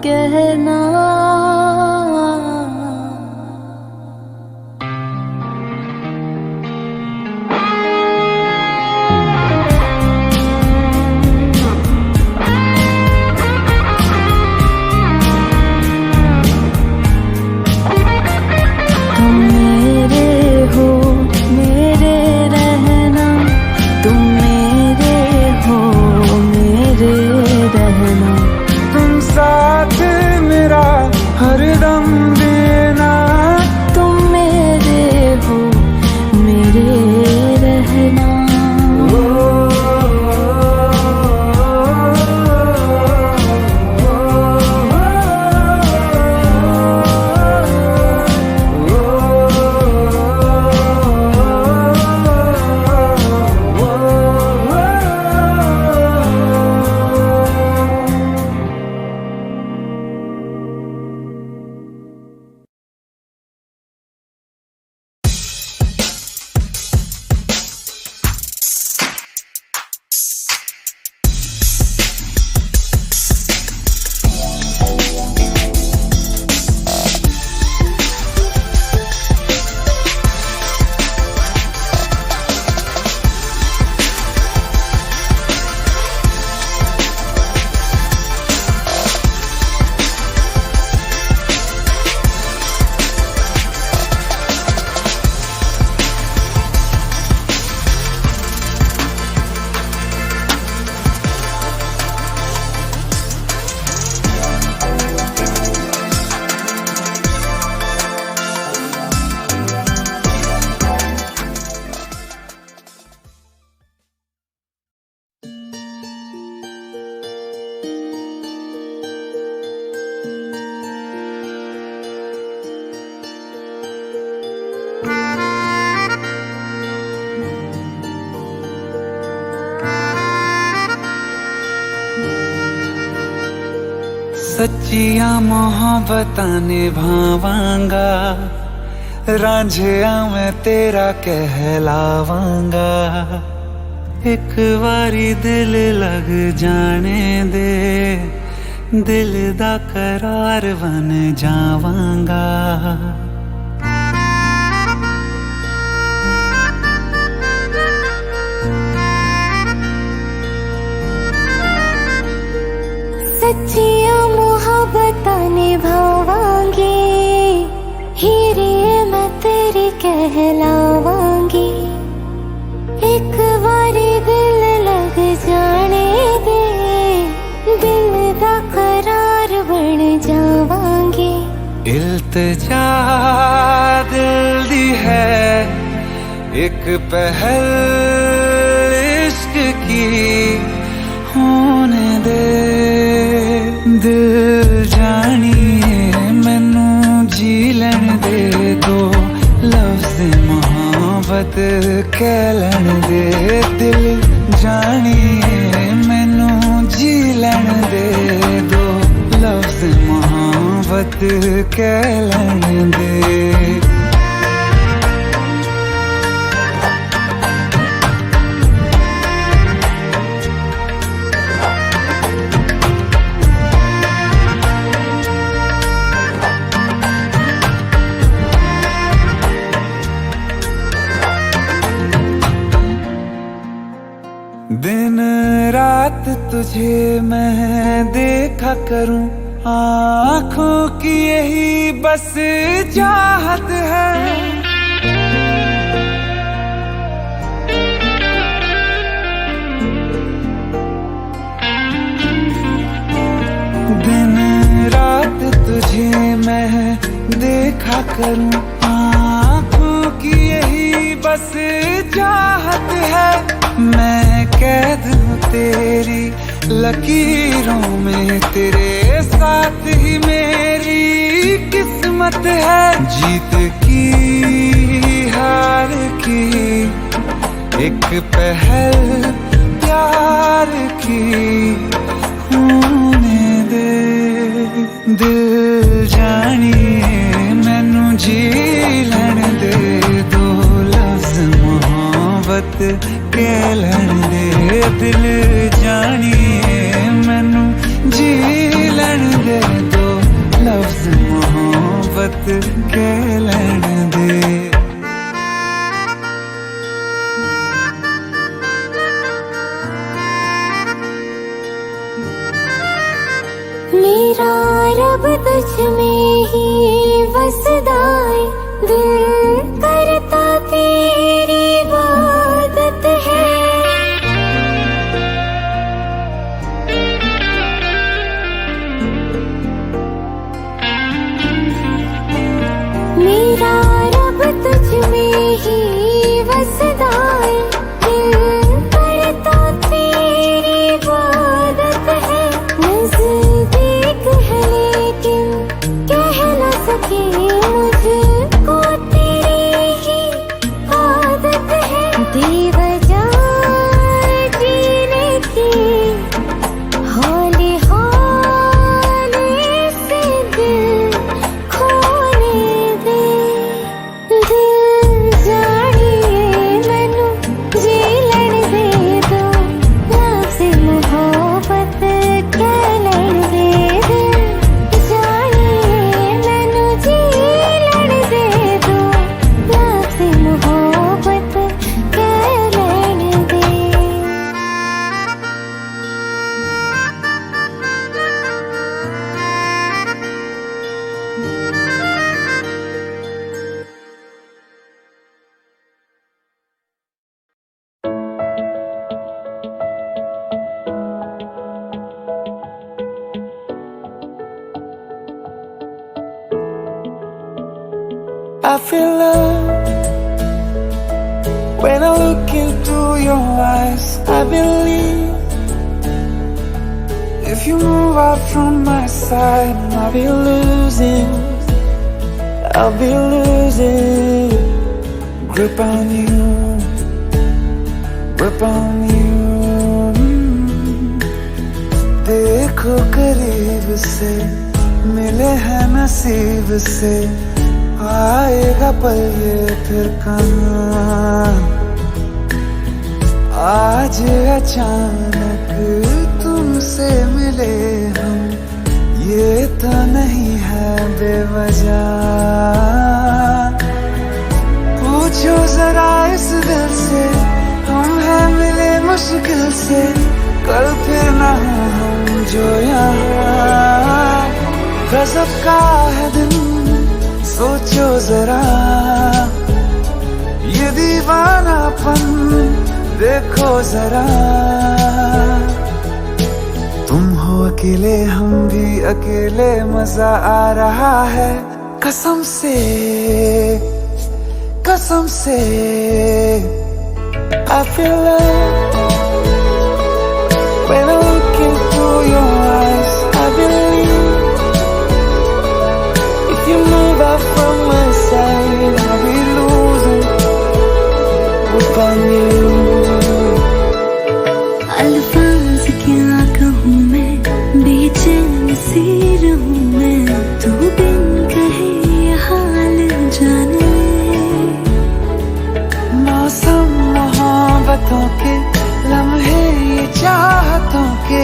कहना। तुम मेरे हो, मेरे रहना। सच्चिया मोहब्बतां निभावांगा, रांझिया मैं तेरा कहलावांगा। एक बारी दिल लग जाने दे, दिल दा करार बन जावांगा। सच्चिया मोहब्बतां निभावांगी, हीरे मैं तेरी कहलावांगी। एक बारी दिल लग जाने दे, दिल दा करार बन जावांगी। इल्तिजा दिल दी है एक पहल इश्क की, होने दे दिल जानिए मैनू जी लैन दे। दो लफ्ज़ मोहब्बत कह लैन दे, दिल जानिए मैनू जी लैन दे। दो लफ्ज़ मोहब्बत कह लैन दे। दिन रात तुझे मैं देखा करूं, आँखों की यही बस चाहत है। दिन रात तुझे मैं देखा करूं, आँखों की यही बस चाहत है। मैं कैद हूँ तेरी लकीरों में, तेरे साथ ही मेरी किस्मत है। जीत की हार की एक पहल प्यार की, होने दे दिल जानिए मैनू जी लैन दे। दो लफ्ज़ मोहब्बत कह लैन दे, दिल जानिए मैनू जी लैन दे। दो लफ्ज़ मोहब्बत कह लैन दे। मेरा रब तुझ में ही वसदा है, दिल करता तेरी इबादत है। मेरा रब तुझ में ही वसदा है, दिल करता तेरी इबादत है। नज़दीक है लेकिन कह न सके, मुझको तेरी ही आदत है। बेवजह जीने की हौले हौले से दिल खोने दे। दिल जानिए मैनू जी लैन दे। दो लफ्ज़ मोहब्बत कह लैन दे। दिल जानिए मैनू जी लैन दे। दो लफ्ज़ मोहब्बत कह लैन दे। I feel love when I look into your eyes. I believe if you move out from my side, I'll be losing grip on you, grip on you. देखो करीब करीब से, मिले हैं नसीब से, आएगा पल ये फिर कहाँ। आज अचानक तुमसे मिले हम, ये तो नहीं है बेवजह। पूछो जरा इस दिल से, हम हैं मिले मुश्किल से, कल फिर ना हो हम जो यहाँ। गजब का है दिन, सोचो जरा ये दीवानापन, देखो जरा। तुम हो अकेले, हम भी अकेले, मजा आ रहा है कसम से, कसम से। I feel love when I look into your eyes. I believe if you move out from my side, I'll be losing upon you. अल्फाज क्या कहूँ मैं, बेचैन सी रहूँ मैं, तू बिन कहे ये हाल जाने। मौसम मोहब्बतों के, लम्हे ये चाहतों के,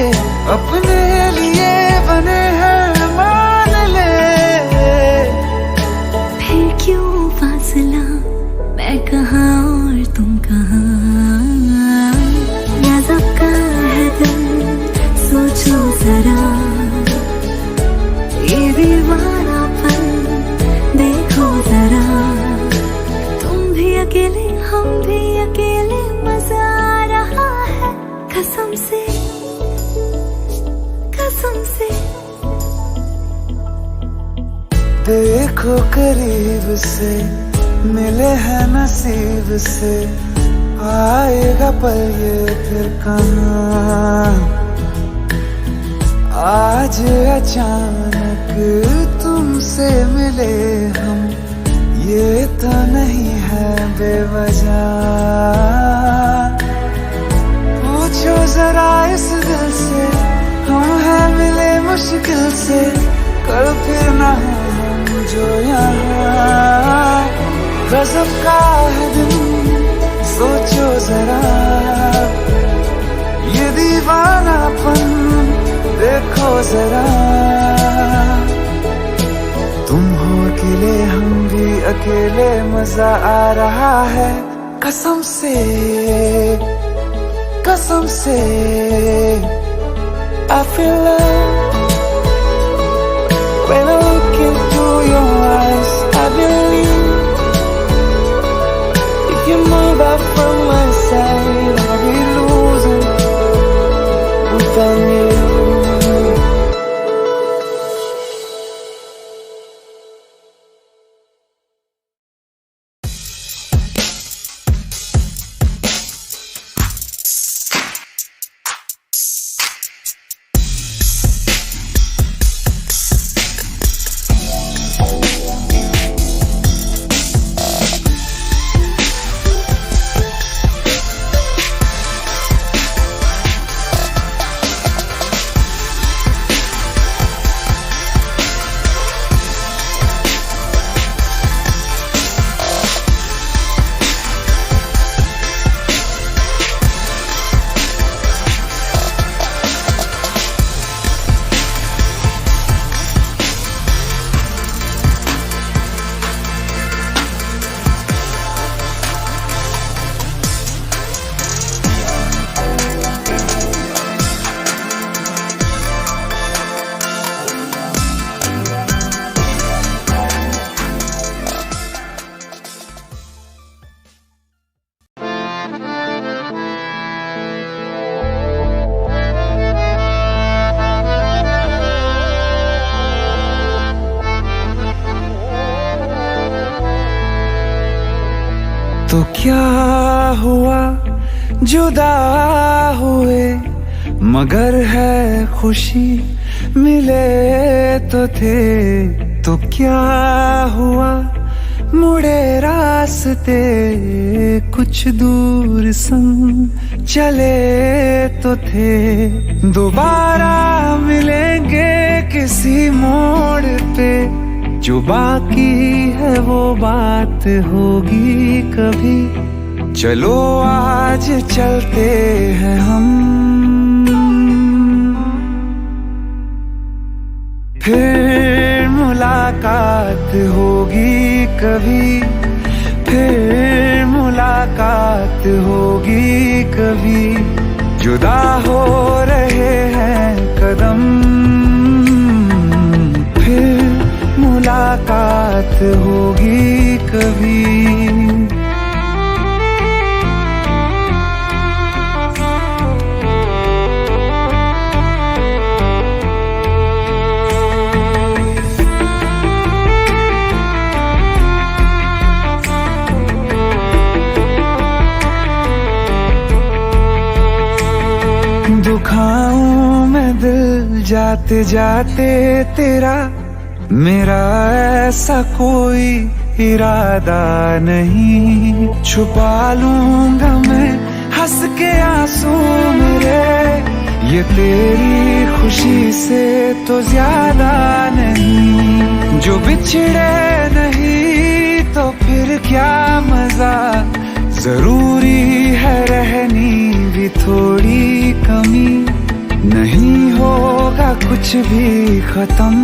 अपने लिए बने हैं मान ले। फिर क्यों फासला, मैं कहाँ और तुम कहाँ। गजब का है दिल, सोचो जरा ये दीवानापन, देखो जरा। तुम भी अकेले, हम भी अकेले, मजा आ रहा है कसम से, कसम से। देखो करीब से, मिले हैं नसीब से, आएगा पल ये फिर कहाँ। आज अचानक तुमसे मिले हम, ये तो नहीं है बेवजह। पूछो जरा इस दिल से, हम हैं मिले मुश्किल से, कल फिर ना हो हम जो यहाँ। गजब का है दिन, सोचो जरा ये दीवानापन, देखो जरा। तुम हो अकेले, हम भी अकेले, मजा आ रहा है कसम से, कसम से। I feel love when I look into your eyes. I believe if you move out from my side, I'll be losing without you. तो क्या हुआ जुदा हुए, मगर है खुशी मिले तो थे। तो क्या हुआ मुड़े रास्ते, कुछ दूर संग चले तो थे। दोबारा मिलेंगे किसी मोड़ पे, जो बाकी है वो बात होगी कभी। चलो आज चलते हैं हम, फिर मुलाकात होगी कभी, फिर मुलाकात होगी कभी। जुदा हो रहे हैं कदम, फिर मुलाकात होगी कभी। दुखाऊं मैं दिल जाते जाते तेरा, मेरा ऐसा कोई इरादा नहीं। छुपा लूंगा मैं हंस के आंसू मेरे, ये तेरी खुशी से तो ज्यादा नहीं। जो बिछड़े नहीं तो फिर क्या मजा, जरूरी है रहनी भी थोड़ी कमी। नहीं होगा कुछ भी खत्म,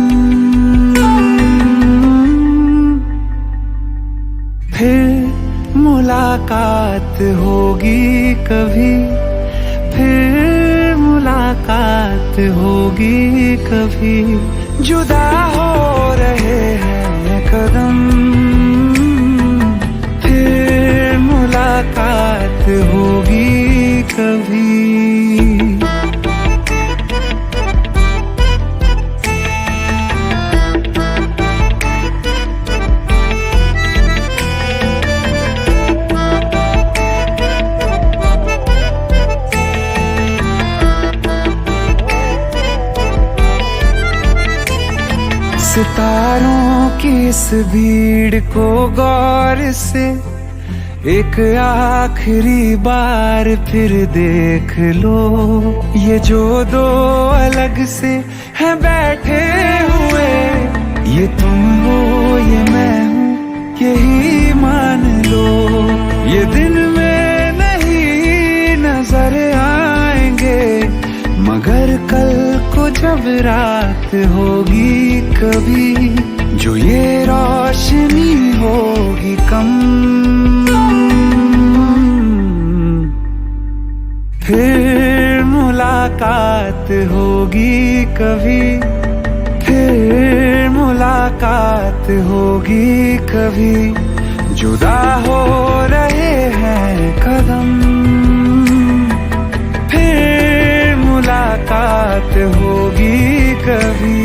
फिर मुलाकात होगी कभी, फिर मुलाकात होगी कभी। जुदा हो रहे हैं कदम, फिर मुलाकात होगी कभी। सितारों की इस भीड़ को गौर से एक आखिरी बार फिर देख लो। ये जो दो अलग से हैं बैठे हुए, ये तुम हो ये मैं हूँ यही मान लो। ये दिन में नहीं नजर आएंगे, मगर कल को जब रात होगी कभी, जो ये रोशनी होगी कम, फिर मुलाकात होगी कभी, फिर मुलाकात होगी कभी। जुदा हो रहे हैं कदम, फिर मुलाकात होगी कभी।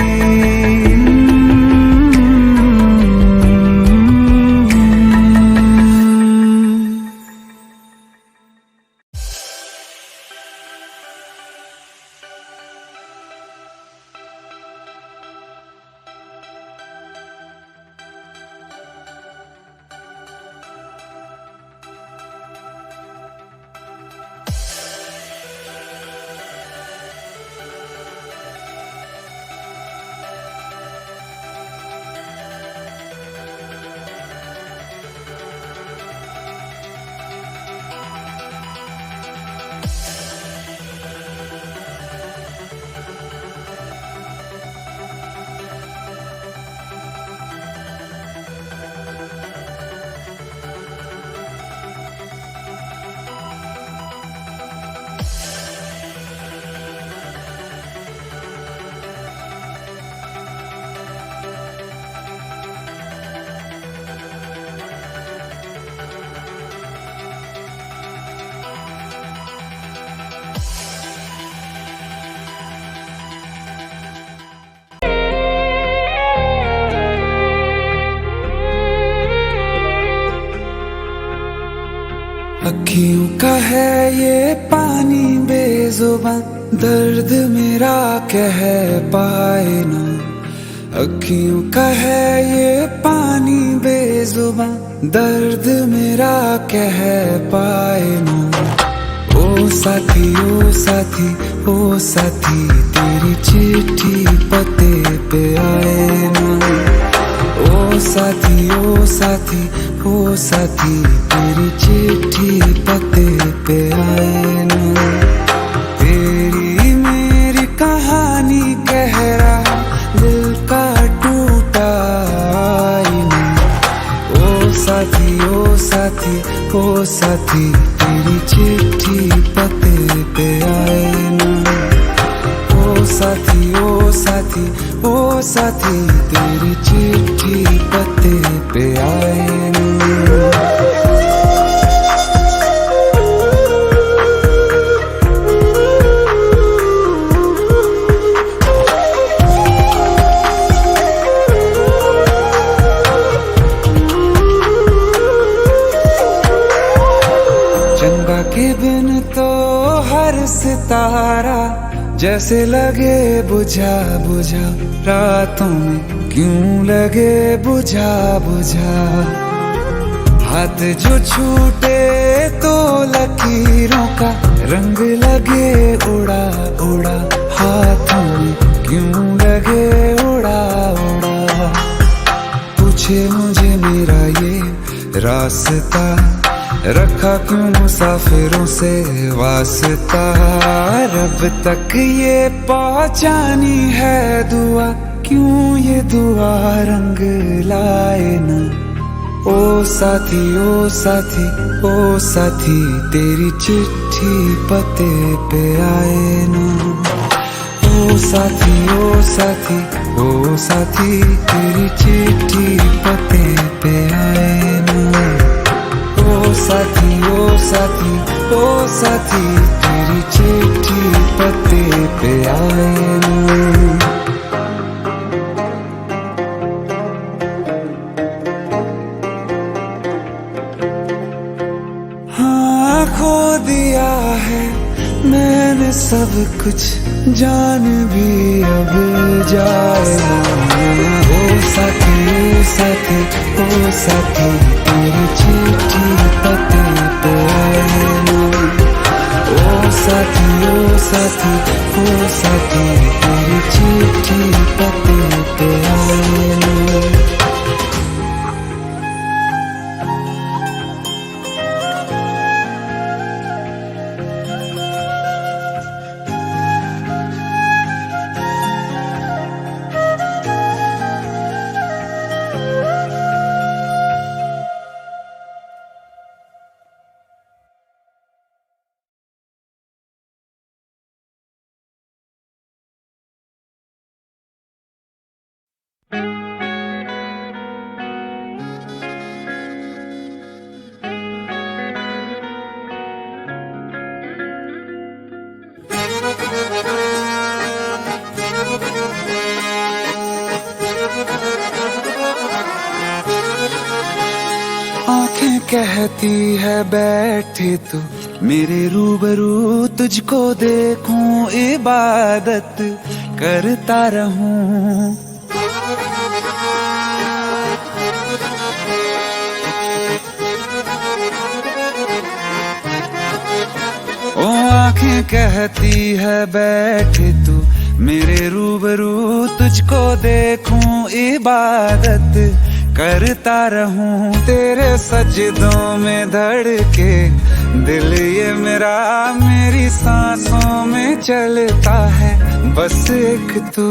अखियों का है ये पानी बेजुबान, दर्द मेरा कह पाए ना। अखियों का है ये पानी बेजुबान, दर्द मेरा कह पाए ना। ओ साथी ओ साथी तेरी चिट्ठी पते पे आए ना। ओ साथी ओ साथी ओ साथी तेरी चिट्ठी पते पे आए ना। तेरी मेरी कहानी कह रहा दिल का टूटा आईना। ओ साथी ओ साथी ओ साथी तेरी चिट्ठी पते पे आए ना। ओ साथी ओ साथी ओ साथी तेरी चिट्ठी पते पे आए ना। चंदा के बिन तो हर सितारा जैसे लगे बुझा बुझा। रातों में क्यों लगे बुझा बुझा। हाथ जो छूटे तो लकीरों का रंग लगे उड़ा उड़ा। हाथों में क्यों लगे उड़ा उड़ा। पूछे मुझे मेरा ये रास्ता रखा क्यों मुसाफिरों से वास्ता। रब तक ये पहुंचानी है दुआ क्यों ये दुआ रंग लाए ना। ओ साथी ओ साथी ओ साथी तेरी चिट्ठी पते पे आए ना। ओ साथी ओ साथी ओ साथी तेरी चिट्ठी पते पे आए ना। ओ साथी ओ साथी ओ साथी तेरी चिट्ठी पते पे आए ना। हाँ खो दिया है मैंने सब कुछ जान भी अब जाएगा। ओ साथी ओ साथी ओ साथी तेरी चिट्ठी पते पे आए ना। ओ साथी ओ साथी ओ साथी तेरी चिट्ठी पते पे आए ना। आंखें कहती है बैठे तू मेरे रूबरू। तुझको देखूं इबादत करता रहूं। ओ आंखें कहती है बैठे तू मेरे रूबरू। तुझको देखूं इबादत करता रहूं। तेरे सजदों में धड़के दिल ये मेरा। मेरी सांसों में चलता है बस एक तू।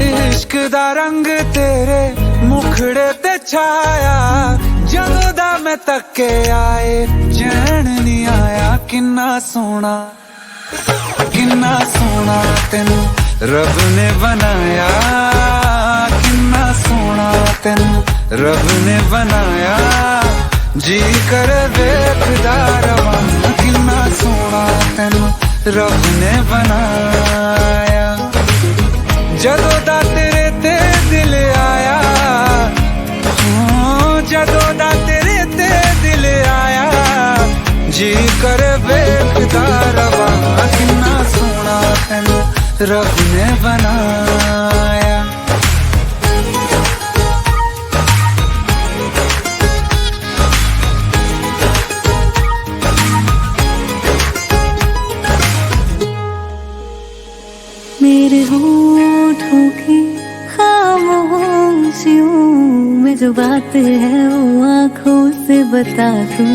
इश्क दा रंग तेरे मुखड़े ते छाया। ਜਦੋਂ ਦਾ मैं तके आए चैन नहीं आया। किन्ना सोना तेनू रब ने बनाया। किन्ना सोना तेनू रब ने बनाया। जी कर वेखदा रवां किन्ना सोना तेनू रब ने बनाया। जदों दा तेरे ते दिल आया। जदों दा तेरे ते दिल आया। जी कर वेखदा रवां किन्ना सोना तेनू रब ने बनाया। मेरे होठों की खामोशियों में जो बात है वो आंखों से बता दूं।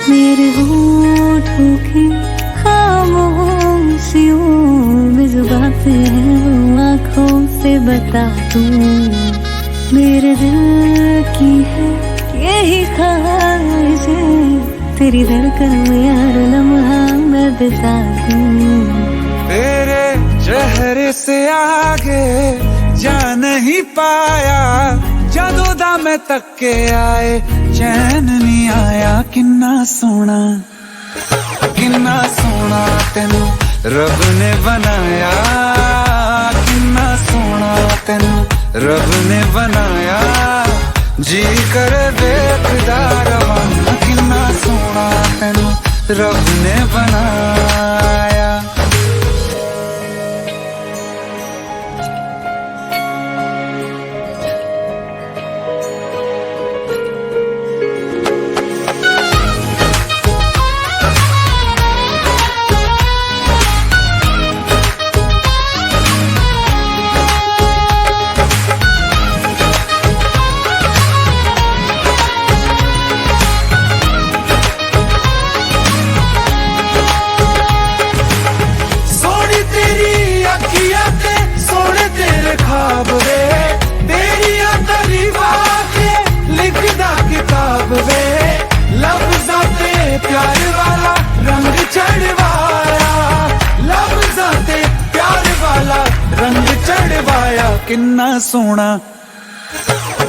मेरे होठों की खामोशियों में जो बात है वो आंखों से बता दूं। मेरे दिल की है यही ख्वाहिशें, तेरी धड़कन में हर लम्हा मैं बिता दूं। तेरे चेहरे से आगे जा नहीं पाया, जदों मैं तक के आए चैन नहीं आया। किन्ना सोना तेनू रब ने बनाया, किन्ना सोना तेनू रब ने बनाया। जी कर देखदा रवां, किन्ना सोना तेनू रब ने बनाया।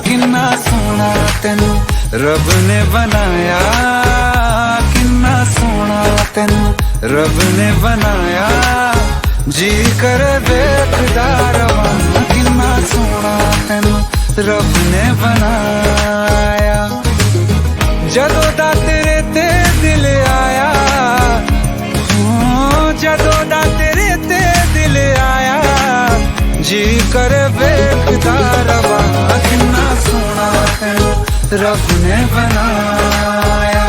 किन्ना सोना तेनू रब ने बनाया, किन्ना सोना तेनू रब ने बनाया। जी कर देखदा रवां, किन्ना सोना तेनू रब ने बनाया। जदों दा तेरे ते दिल आया, जदों दा तेरे ते दिल आया। जी कर देखदा रवां, किन्ना सोना तेनू रब ने बनाया।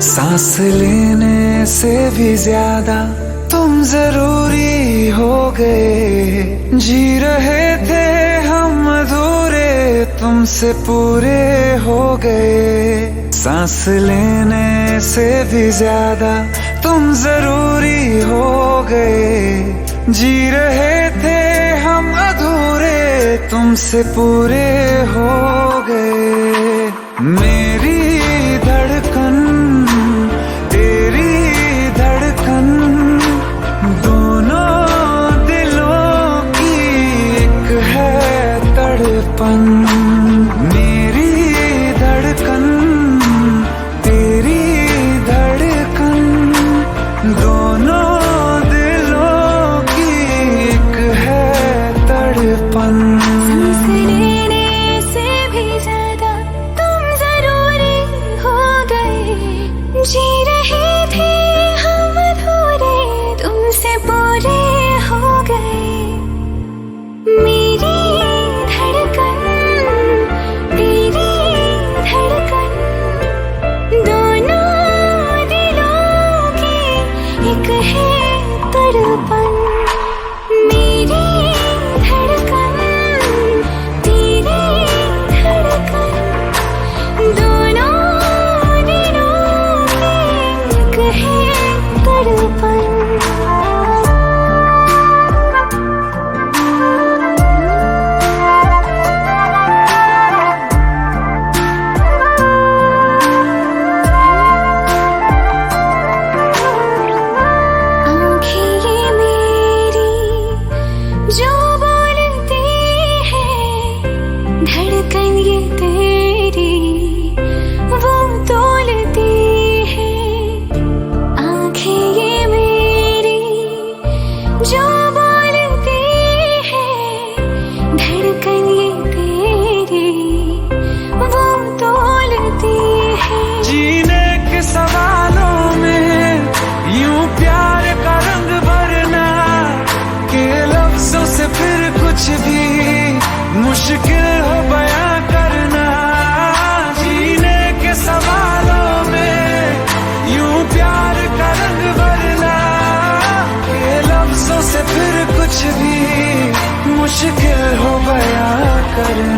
सांस लेने से भी ज्यादा तुम जरूरी हो गए। जी रहे थे हम अधूरे, तुमसे पूरे हो गए। सांस लेने से भी ज्यादा तुम जरूरी हो गए। जी रहे थे हम अधूरे, तुमसे पूरे हो गए। मेरी धड़कन तेरी धड़कन, दोनों दिलों की एक है तड़पन। मेरी धड़कन तेरी धड़कन, दोनों दिलों की एक है तड़पन। सांस लेने से भी ज्यादा तुम जरूरी हो धड़कन ये तेरी वो तोलती है, आंखें ये मेरी जो बोलती है, धड़कन ये तेरी वो तोलती है। जीने के सवालों में यूं प्यार का रंग भरना के लफ्जों से फिर कुछ भी मुश्किल हो बयां करना। जीने के सवालों में यूं प्यार का रंग भरना के लफ्जों से फिर कुछ भी मुश्किल हो बयां करना।